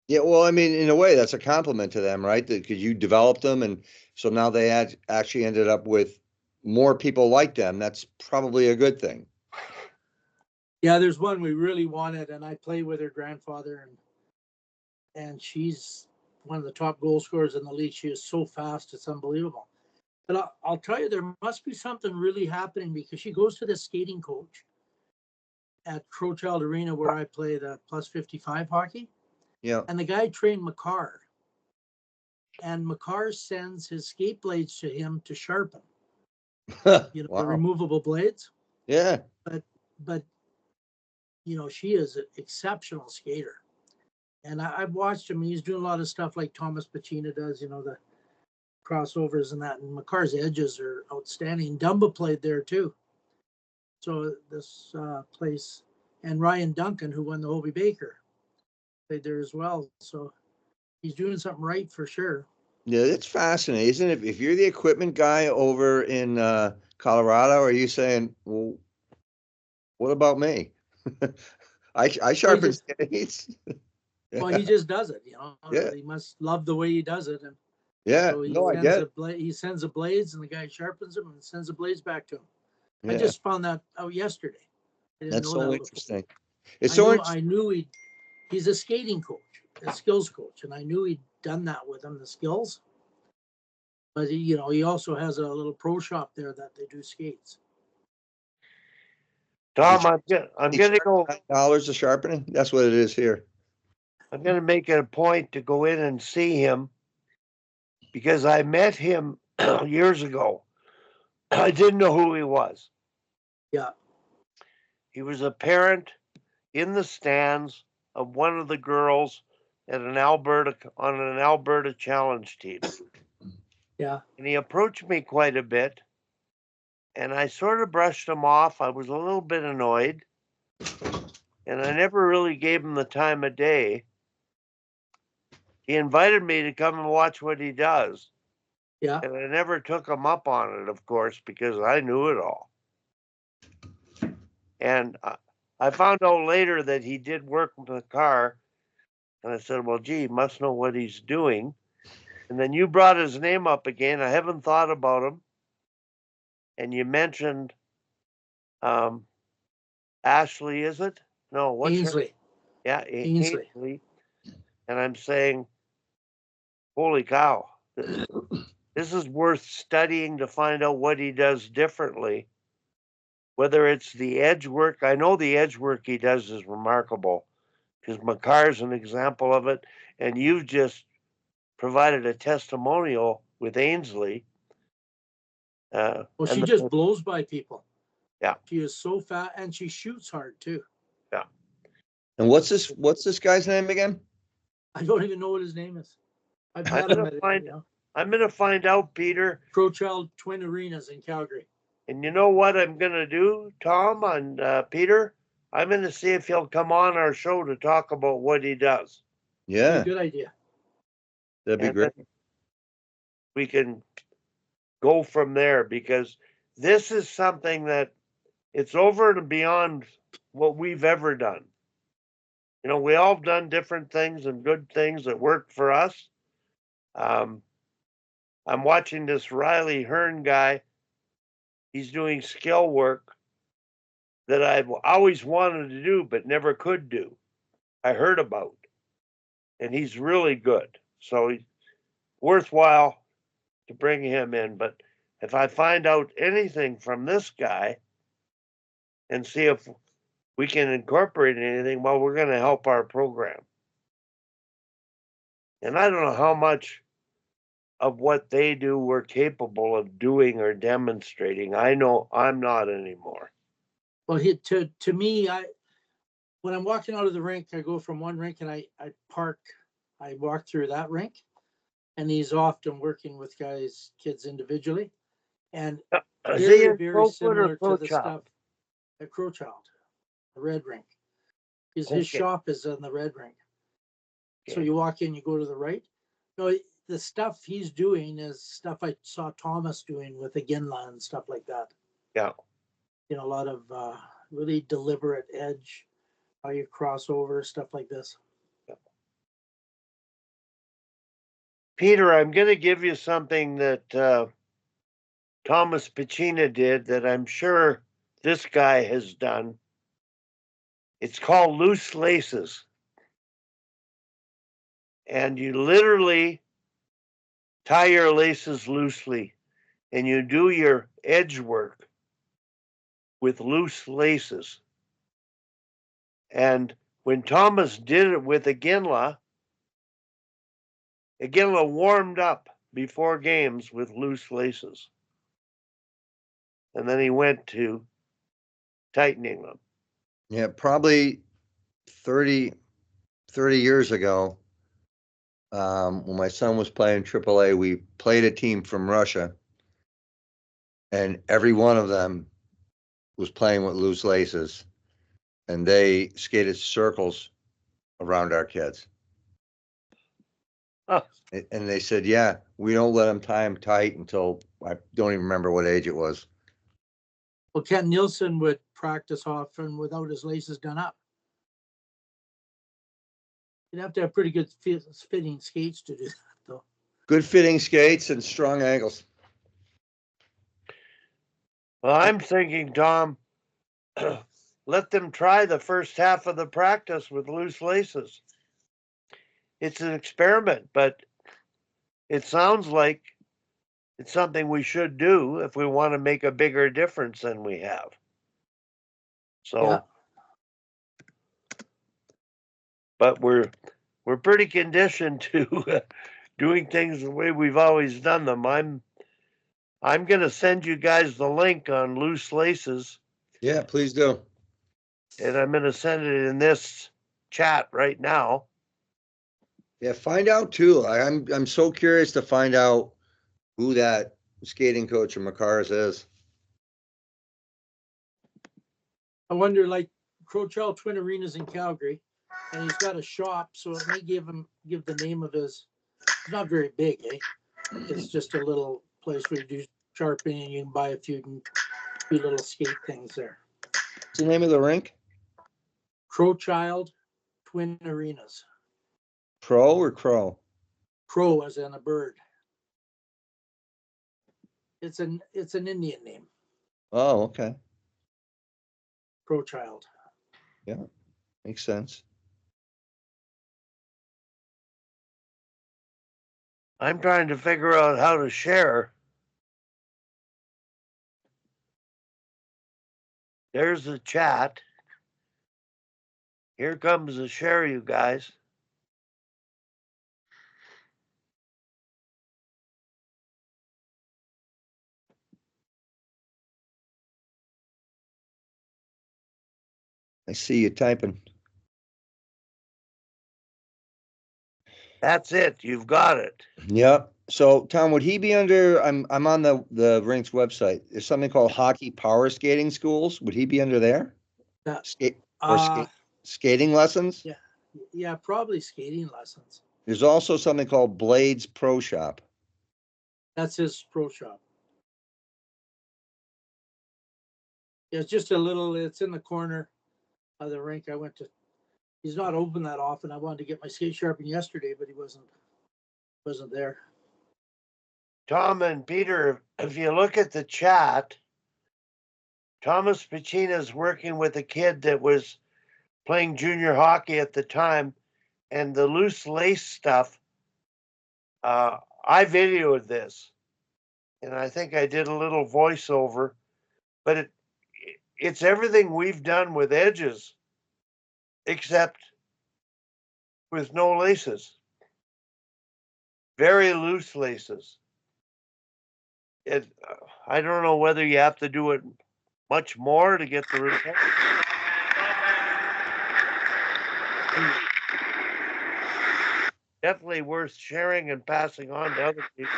Yeah, well, I mean, in a way, that's a compliment to them, right? Because you developed them, and so now they actually ended up with more people like them. That's probably a good thing. Yeah, there's one we really wanted, and I played with her grandfather, and she's one of the top goal scorers in the league. She is so fast, it's unbelievable. But I'll tell you, there must be something really happening because she goes to the skating coach at Crowchild Arena where I play the plus 55 hockey. Yeah. And the guy trained McCarr. And McCarr sends his skate blades to him to sharpen. Wow. The removable blades. Yeah. But she is an exceptional skater. And I've watched him. He's doing a lot of stuff like Thomas Pacina does, the crossovers and that. And McCarr's edges are outstanding. Dumba played there too. So this place, and Ryan Duncan, who won the Hobie Baker, played there as well. So he's doing something right for sure. Yeah, it's fascinating, isn't it? If you're the equipment guy over in Colorado, are you saying, well, what about me? I sharpen skates. Well, he just does it, Yeah. He must love the way he does it. And Yeah, so I get it. he sends the blades and the guy sharpens them and sends the blades back to him. Yeah. I just found that out yesterday. That's so interesting. It's I knew he's a skating coach, a skills coach, and I knew he'd done that with him, the skills. But he also has a little pro shop there that they do skates. Tom, I'm gonna go $9 a sharpening. That's what it is here. I'm gonna make it a point to go in and see him because I met him years ago. I didn't know who he was. Yeah. He was a parent in the stands of one of the girls at on an Alberta challenge team. Yeah. And he approached me quite a bit, and I sort of brushed him off. I was a little bit annoyed, and I never really gave him the time of day. He invited me to come and watch what he does. Yeah. And I never took him up on it, of course, because I knew it all. And I found out later that he did work with the car. And I said, well, gee, he must know what he's doing. And then you brought his name up again. I haven't thought about him. And you mentioned Ashley, is it? No, what's Ainsley. her? Yeah, Ainsley. And I'm saying, holy cow, this is worth studying to find out what he does differently. Whether it's the edge work, I know the edge work he does is remarkable because McCarr's an example of it. And you've just provided a testimonial with Ainsley. Well, she just blows by people. Yeah. She is so fat and she shoots hard too. Yeah. And what's this guy's name again? I don't even know what his name is. I'm gonna find out, Peter. Crowchild Twin Arenas in Calgary. And you know what I'm gonna do, Tom and Peter? I'm gonna see if he'll come on our show to talk about what he does. Yeah. Good idea. That'd be great. We can go from there because this is something that it's over and beyond what we've ever done. You know, we all done different things and good things that work for us. I'm watching this Riley Hearn guy. He's doing skill work that I've always wanted to do but never could do. I heard about, and he's really good. So he's worthwhile to bring him in. But if I find out anything from this guy and see if we can incorporate anything, well, we're going to help our program. And I don't know how much of what they do we're capable of doing or demonstrating. I know I'm not anymore. Well, to me, when I'm walking out of the rink, I go from one rink and I walk through that rink, and he's often working with kids individually, and Is he very, in very Crowfoot or similar to the Crowchild? stuff at Crowchild, the red rink. His Okay. shop is in the red rink. So Okay. you walk in, you go to the right. No, the stuff he's doing is stuff I saw Thomas doing with the Ginla and stuff like that. Yeah. You know, a lot of really deliberate edge, how you cross over, stuff like this. Peter, I'm going to give you something that Thomas Pacina did that I'm sure this guy has done. It's called loose laces. And you literally tie your laces loosely and you do your edge work with loose laces. And when Thomas did it with Iginla warmed up before games with loose laces. And then he went to tightening them. Yeah, probably 30 years ago, when my son was playing AAA, we played a team from Russia, and every one of them was playing with loose laces, and they skated circles around our kids. Huh. And they said, yeah, we don't let them tie them tight until I don't even remember what age it was. Well, Ken Nielsen would practice often without his laces done up. You'd have to have pretty good fitting skates to do that, though. Good fitting skates and strong ankles. Well, I'm thinking, Tom, let them try the first half of the practice with loose laces. It's an experiment, but it sounds like it's something we should do if we want to make a bigger difference than we have. So, Yeah. But we're pretty conditioned to doing things the way we've always done them. I'm going to send you guys the link on loose laces. Yeah, please do. And I'm going to send it in this chat right now. Yeah, find out too. I'm so curious to find out who that skating coach of Makar's is. I wonder, like Crowchild Twin Arenas in Calgary, and he's got a shop, so it may give the name of his. It's not very big, eh? It's just a little place where you do sharpening, and you can buy a few little skate things there. What's the name of the rink? Crowchild Twin Arenas. Pro or Crow? Crow as in a bird. It's an Indian name. Oh, okay. Crowchild. Yeah, makes sense. I'm trying to figure out how to share. There's the chat. Here comes the share, you guys. I see you typing. That's it. You've got it. Yep. So, Tom, would he be under? I'm on the rink's website. There's something called hockey power skating schools. Would he be under there? Skating lessons? Yeah, probably skating lessons. There's also something called Blades Pro Shop. That's his pro shop. it's just a little, it's in the corner of the rink. I went to, he's not open that often. I wanted to get my skate sharpened yesterday, but he wasn't there. Tom and Peter, if you look at the chat, Thomas Pacina's working with a kid that was playing junior hockey at the time, and the loose lace stuff, I videoed this, and I think I did a little voiceover, but it's everything we've done with edges, except with no laces. Very loose laces. I don't know whether you have to do it much more to get the result. Definitely worth sharing and passing on to other people.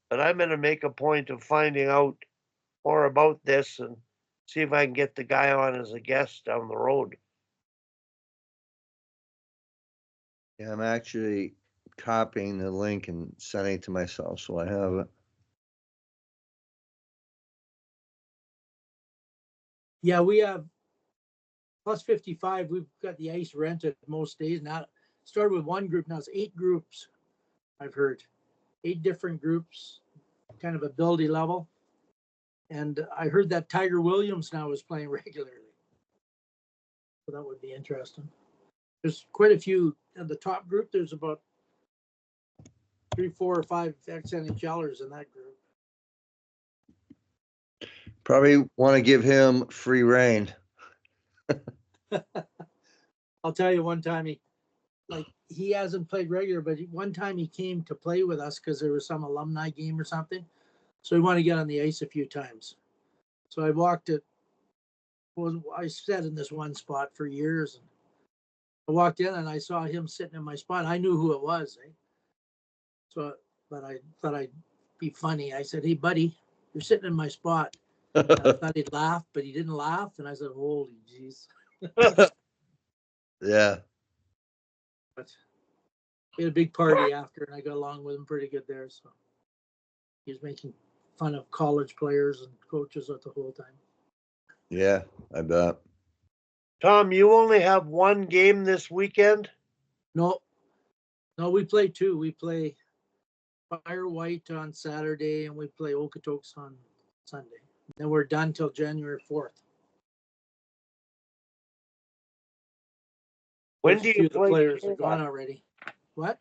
But I'm going to make a point of finding out more about this and see if I can get the guy on as a guest down the road. Yeah, I'm actually copying the link and sending it to myself, so I have it. Yeah, we have plus 55. We've got the ice rented most days. Now, started with one group. Now it's 8 groups. I've heard 8 different groups, kind of ability level. And I heard that Tiger Williams now is playing regularly. So that would be interesting. There's quite a few in the top group. There's about 3, 4, or 5 ex-NHLers in that group. Probably want to give him free reign. I'll tell you, one time he hasn't played regular, but one time he came to play with us because there was some alumni game or something. So he wanted to get on the ice a few times. So I I sat in this one spot for years. And I walked in and I saw him sitting in my spot. I knew who it was. So, but I thought I'd be funny. I said, "Hey, buddy, you're sitting in my spot." And I thought he'd laugh, but he didn't laugh. And I said, "Holy jeez." Yeah. But we had a big party after, and I got along with him pretty good there. So he was making fun of college players and coaches the whole time. Yeah, I bet. Tom, you only have one game this weekend? No, we play 2. We play Fire White on Saturday, and we play Okotoks on Sunday. Then we're done till January 4th. When There's do a few you of the play players are gone Shayla? already. What?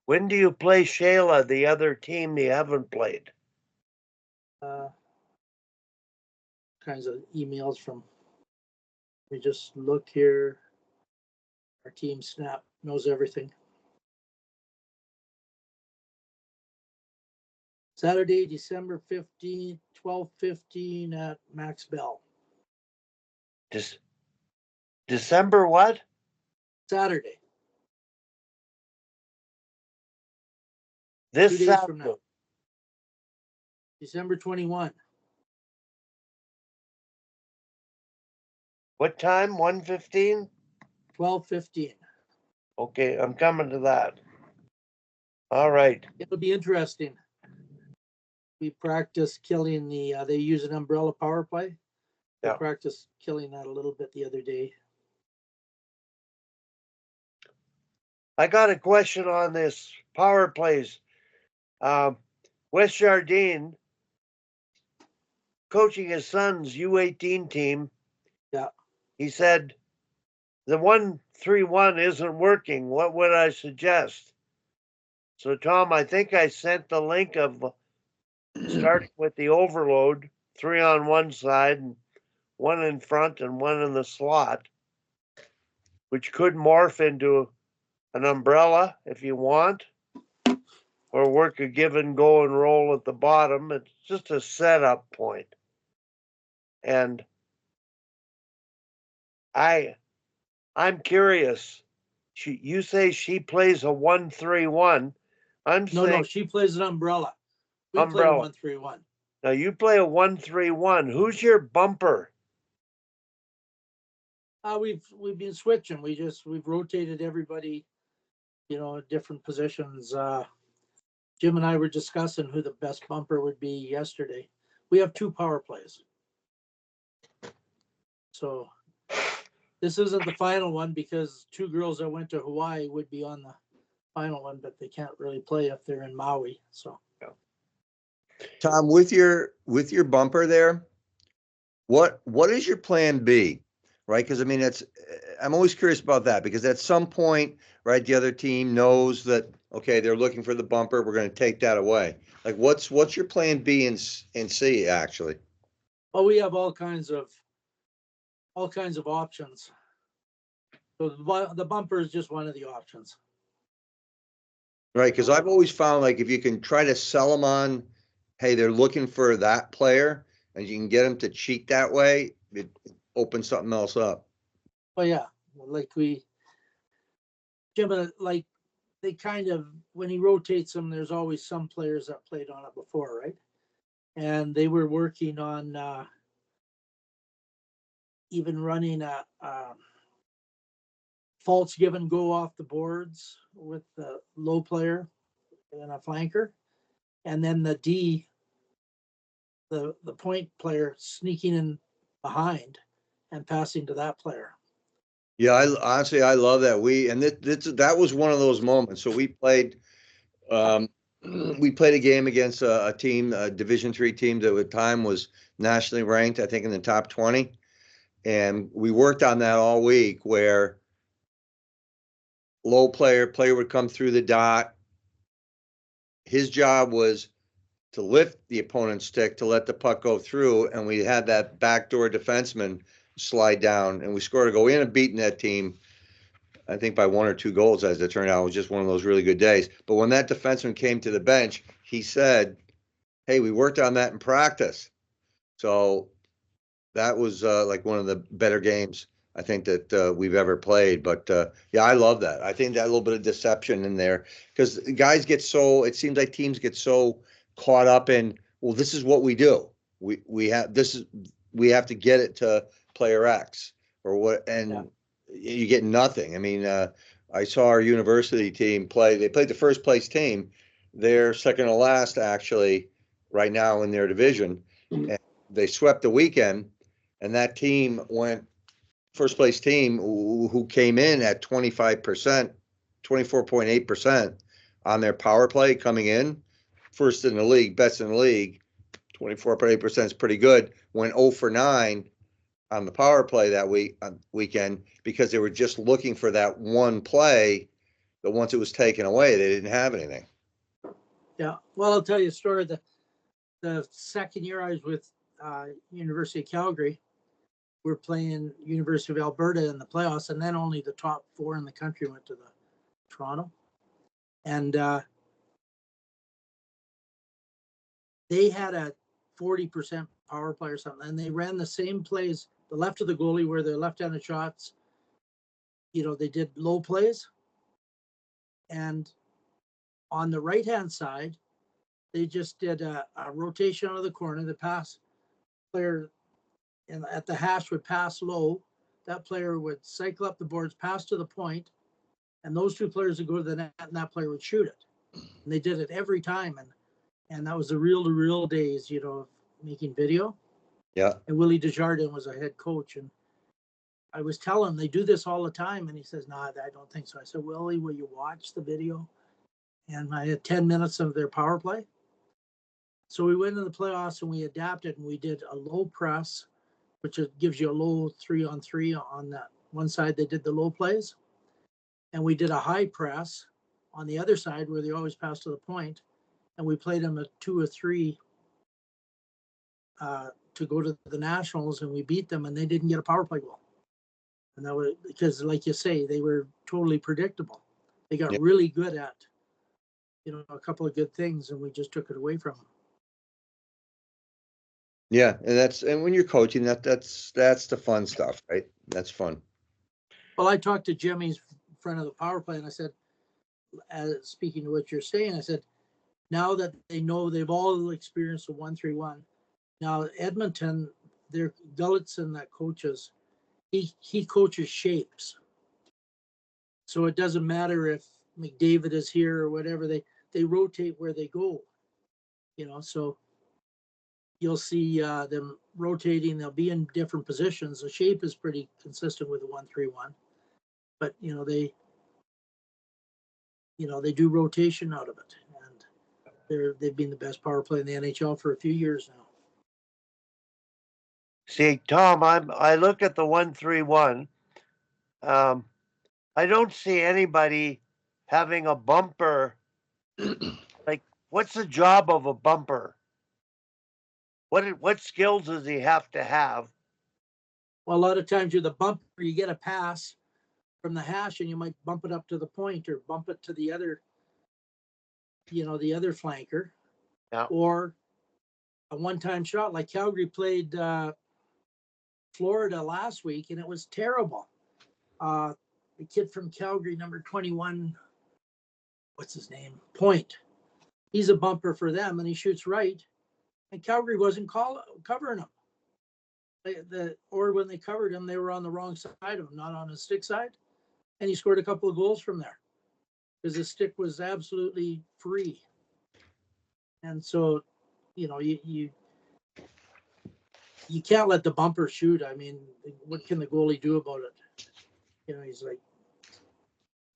When do you play Shayla, the other team you haven't played? Kinds of emails from. We just look here. Our team Snap knows everything. Saturday, December 15th, 12:15 at Max Bell. December what? Saturday. This 2 days Saturday. from now. December 21. What time? 1:15? 12:15. Okay, I'm coming to that. All right. It'll be interesting. We practice killing they use an umbrella power play. We Yeah. practiced killing that a little bit the other day. I got a question on this power plays. West Jardine coaching his son's U18 team. Yeah. He said the 1-3-1 isn't working. What would I suggest? So Tom, I think I sent the link of starting with the overload, 3 on one side and 1 in front and 1 in the slot, which could morph into an umbrella if you want, or work a give and go and roll at the bottom. It's just a setup point. And I'm curious. You say she plays a 1-3-1. I'm saying No, she plays an umbrella. We umbrella. play a 1-3-1. Now you play a 1-3-1. Who's your bumper? We've been switching. We've rotated everybody, at different positions. Jim and I were discussing who the best bumper would be yesterday. We have 2 power plays. So this isn't the final one because two girls that went to Hawaii would be on the final one, but they can't really play if they're in Maui. So Tom, with your bumper there, what is your plan B? Right? Because I mean, I'm always curious about that because at some point, right, the other team knows that okay, they're looking for the bumper. We're going to take that away. Like, what's your plan B and C actually? well, we have all kinds of options. So the bumper is just one of the options. Right, because I've always found like if you can try to sell them on, hey, they're looking for that player, and you can get them to cheat that way, it opens something else up. Well, yeah, like Jim, like they kind of, when he rotates them, there's always some players that played on it before, right? And they were working on even running a faults give and go off the boards with the low player and a flanker, and then the D, the point player sneaking in behind and passing to that player. Yeah, honestly I love that. That was one of those moments. So um, we played a game against a team, a Division III team that at the time was nationally ranked, I think in the top 20, and we worked on that all week where player would come through the dot. His job was to lift the opponent's stick to let the puck go through, and we had that backdoor defenseman slide down, and we scored a goal. We ended up beating that team, I think, by 1 or 2 goals, as it turned out. It was just one of those really good days. But when that defenseman came to the bench, he said, hey, we worked on that in practice. So that was like one of the better games I think that we've ever played. But yeah, I love that. I think that little bit of deception in there because guys get so, it seems like teams get so caught up in, well, this is what we do. We have this is we have to get it to player X or what, and you get nothing. I mean, I saw our university team play. They played the first place team. They're second to last actually right now in their division. And they swept the weekend, and that team went first place team who came in at 25%, 24.8% on their power play coming in, first in the league, best in the league. 24.8% is pretty good. Went 0 for 9 on the power play that weekend because they were just looking for that one play. But once it was taken away, they didn't have anything. Yeah. Well, I'll tell you a story. The second year I was with University of Calgary, we're playing University of Alberta in the playoffs, and then only the top 4 in the country went to the Toronto. And they had a 40% power play or something, and they ran the same plays, the left of the goalie where their left-handed shots, they did low plays. And on the right-hand side, they just did a rotation out of the corner. The pass player at the hash would pass low. That player would cycle up the boards, pass to the point, and those 2 players would go to the net, and that player would shoot it. And they did it every time, and that was the real days, of making video. Yeah. And Willie Desjardins was a head coach, and I was telling him they do this all the time, and he says, "Nah, I don't think so." I said, "Willie, will you watch the video?" And I had 10 minutes of their power play. So we went in the playoffs and we adapted and we did a low press, which gives you a low 3-on-3 on that one side. They did the low plays, and we did a high press on the other side where they always pass to the point, and we played them a 2 or 3 to go to the Nationals, and we beat them, and they didn't get a power play goal. And that was because, like you say, they were totally predictable. They got really good at, a couple of good things, and we just took it away from them. Yeah, and when you're coaching, that's the fun stuff, right? That's fun. Well, I talked to Jimmy's friend of the power play, and I said, speaking to what you're saying, I said, now that they know they've all experienced a 1-3-1, now Edmonton, their Gulletson that coaches, he coaches shapes. So it doesn't matter if McDavid is here or whatever, they rotate where they go, so you'll see them rotating. They'll be in different positions. The shape is pretty consistent with the 1-3-1, but they do rotation out of it, and they've been the best power play in the NHL for a few years now. See, Tom, I look at the 1-3-1. I don't see anybody having a bumper. Like, what's the job of a bumper? What skills does he have to have? Well, a lot of times you're the bumper. You get a pass from the hash, and you might bump it up to the point or bump it to the other, the other flanker, Yeah. or a one-time shot. Like Calgary played Florida last week, and it was terrible. The kid from Calgary, number 21, what's his name? Point. He's a bumper for them, and he shoots right. And Calgary wasn't covering him. Or when they covered him, they were on the wrong side of him, not on his stick side. And he scored a couple of goals from there because his stick was absolutely free. And so, you can't let the bumper shoot. I mean, what can the goalie do about it? He's like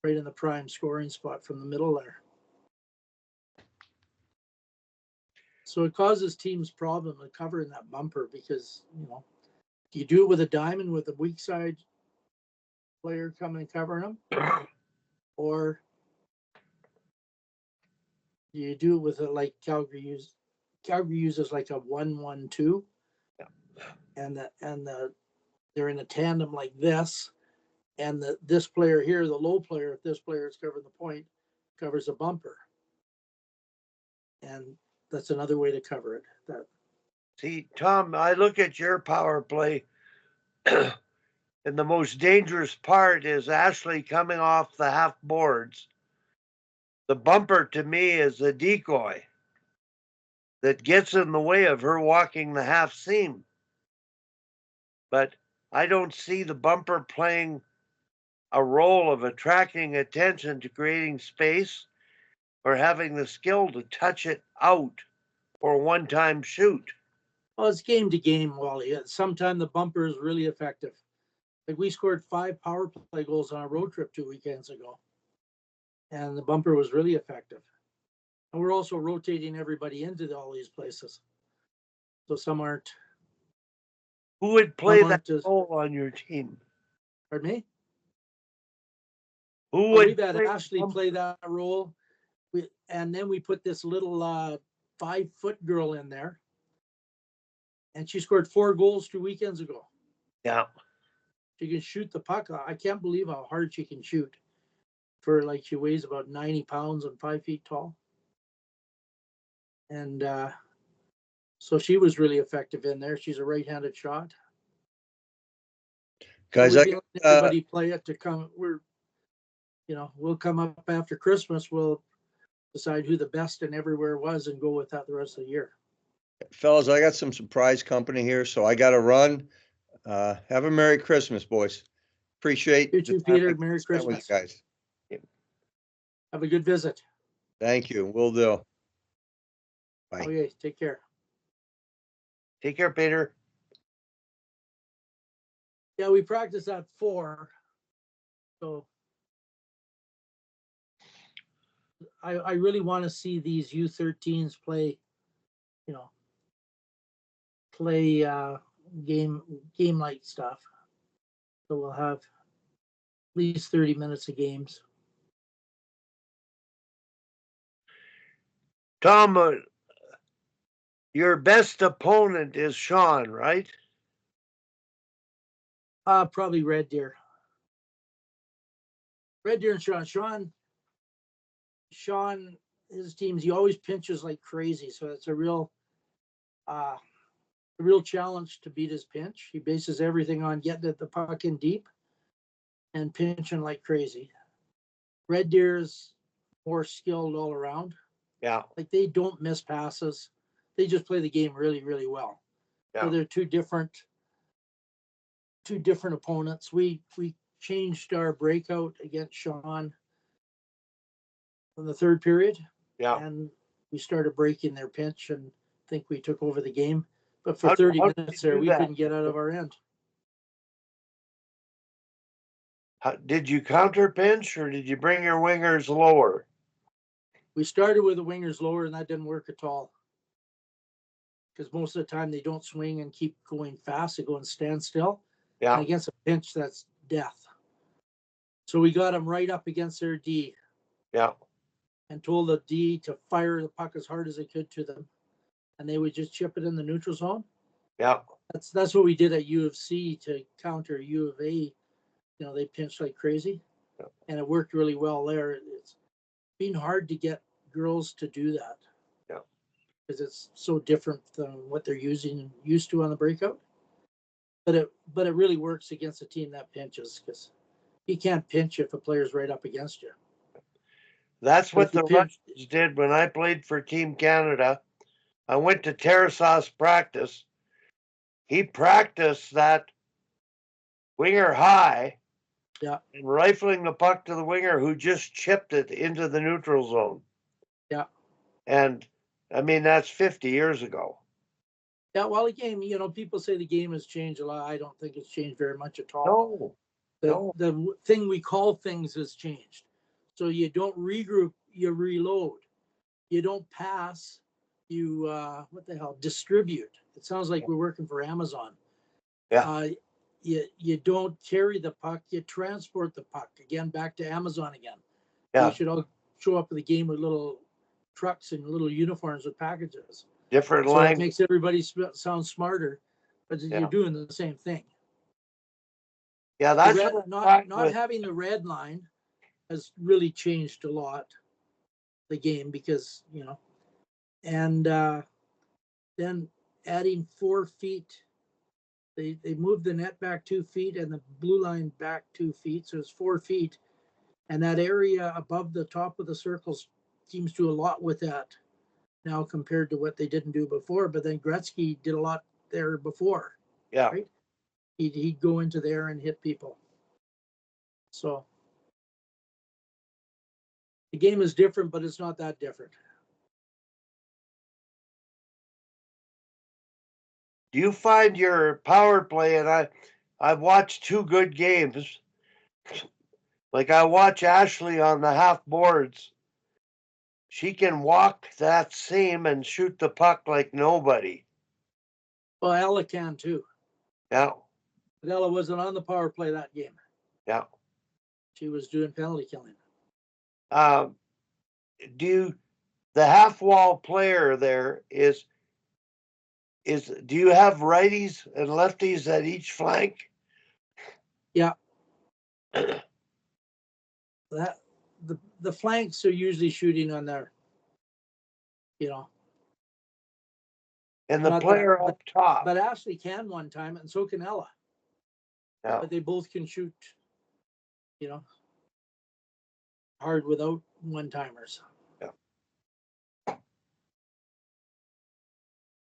right in the prime scoring spot from the middle there. So it causes teams problem of covering that bumper because, you do it with a diamond with a weak side player coming and covering him, or you do it with like Calgary uses like a 1-1-2, and they're in a tandem like this, and this player here, the low player, if this player is covering the point, covers a bumper, and that's another way to cover it. See, Tom, I look at your power play, and the most dangerous part is Ashley coming off the half boards. The bumper to me is a decoy that gets in the way of her walking the half seam. But I don't see the bumper playing a role of attracting attention to creating space or having the skill to touch it out or one-time shoot. Well, it's game to game, Wally. Sometimes the bumper is really effective. Like we scored 5 power play goals on a road trip 2 weekends ago, and the bumper was really effective. And we're also rotating everybody into all these places, so some aren't. Who would play that role on your team? Pardon me? Who would we've had Ashley play that role, and then we put this little 5-foot girl in there, and she scored 4 goals 2 weekends ago. Yeah. She can shoot the puck. I can't believe how hard she can shoot. She weighs about 90 pounds and 5 feet tall. And so she was really effective in there. She's a right-handed shot. Guys, so everybody play it to come. We'll come up after Christmas. We'll decide who the best and everywhere was and go with that the rest of the year. fellas, I got some surprise company here, so I got to run. Have a Merry Christmas, boys. Appreciate you too, Peter. Merry Christmas, guys. Have a good visit. Thank you. Will do. Bye. Okay, take care. Take care, Peter. Yeah, we practice at 4. So I really want to see these U13s play, game like stuff. So we'll have at least 30 minutes of games. Tom, your best opponent is Sean, right? Probably Red Deer. Red Deer and Sean, his teams, he always pinches like crazy. So it's a real challenge to beat his pinch. He bases everything on getting the puck in deep and pinching like crazy. Red Deer's more skilled all around. Yeah. Like they don't miss passes. They just play the game really, really well. Yeah. So they're two different opponents. We changed our breakout against Sean in the 3rd period. Yeah. And we started breaking their pinch and think we took over the game. But for How- 30 how did minutes you there, do we that? couldn't get out of our end. Did you counter pinch or did you bring your wingers lower? We started with the wingers lower, and that didn't work at all. Because most of the time they don't swing and keep going fast. They go and stand still. Yeah, And against a pinch, that's death. So we got them right up against their D yeah, and told the D to fire the puck as hard as they could to them. And they would just chip it in the neutral zone. yeah, That's what we did at U of C to counter U of A. You know, they pinched like crazy. Yeah. And it worked really well there. It's been hard to get girls to do that. Yeah. Because it's so different than what they're used to on the breakout. But it really works against a team that pinches, because you can't pinch if a player's right up against you. that's But what if you the pinch, Russians did when I played for Team Canada. I went to Tarasov's practice. He practiced that winger high, yeah, and rifling the puck to the winger who just chipped it into the neutral zone. yeah. And I mean, that's 50 years ago. Yeah, well, the game, you know, people say the game has changed a lot. I don't think it's changed very much at all. No, The thing we call things has changed. So you don't regroup, you reload. You don't pass, you, what the hell, distribute. It sounds like we're working for Amazon. yeah, You don't carry the puck, you transport the puck. Again, back to Amazon again. yeah, They should all show up at the game with little trucks and little uniforms with packages. different So that language. makes everybody sound smarter, but Yeah. you're doing the same thing. Yeah, The that's red, what not having the red line has really changed a lot the game, because, you know, and then adding 4 feet, they moved the net back 2 feet and the blue line back 2 feet, so it's 4 feet, and that area above the top of the circles seems to do a lot with that now compared to what they didn't do before. But then Gretzky did a lot there before, yeah. right? He'd go into there and hit people. So the game is different, but it's not that different. Do you find your power play, and I've watched 2 good games. Like I watch Ashley on the half boards. She can walk that seam and shoot the puck like nobody. Well, Ella can too. Yeah, But Ella wasn't on the power play that game. yeah. She was doing penalty killing. Do the half wall player there is do you have righties and lefties at each flank? Yeah. That the flanks are usually shooting on their, you know. And the Not player that, up top. but Ashley can one time, and so can Ella. Yeah. But they both can shoot, you know, hard without one timers. Yeah.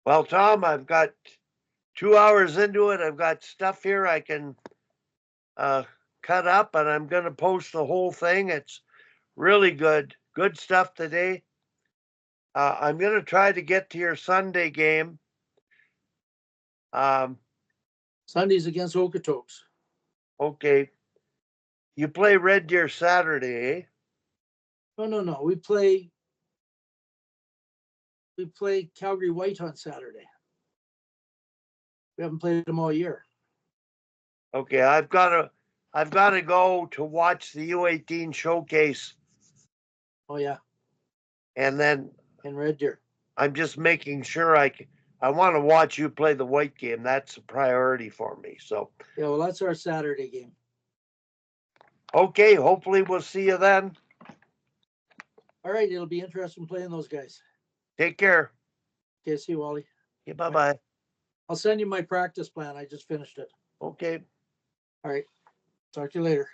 Well, Tom, I've got 2 hours into it. I've got stuff here I can cut up, and I'm going to post the whole thing. It's really good stuff today. I'm going to try to get to your Sunday game. Sundays against Okotoks. Okay. You play Red Deer Saturday, eh? No. We play Calgary White on Saturday. We haven't played them all year. Okay, I've got to go to watch the U18 showcase. Oh yeah. And then in Red Deer. I'm just making sure I want to watch you play the White game. That's a priority for me. So yeah, well, that's our Saturday game. Okay, hopefully we'll see you then. All right, it'll be interesting playing those guys. Take care. Okay, see you, Wally. Okay, bye-bye. I'll send you my practice plan. I just finished it. Okay. All right. Talk to you later.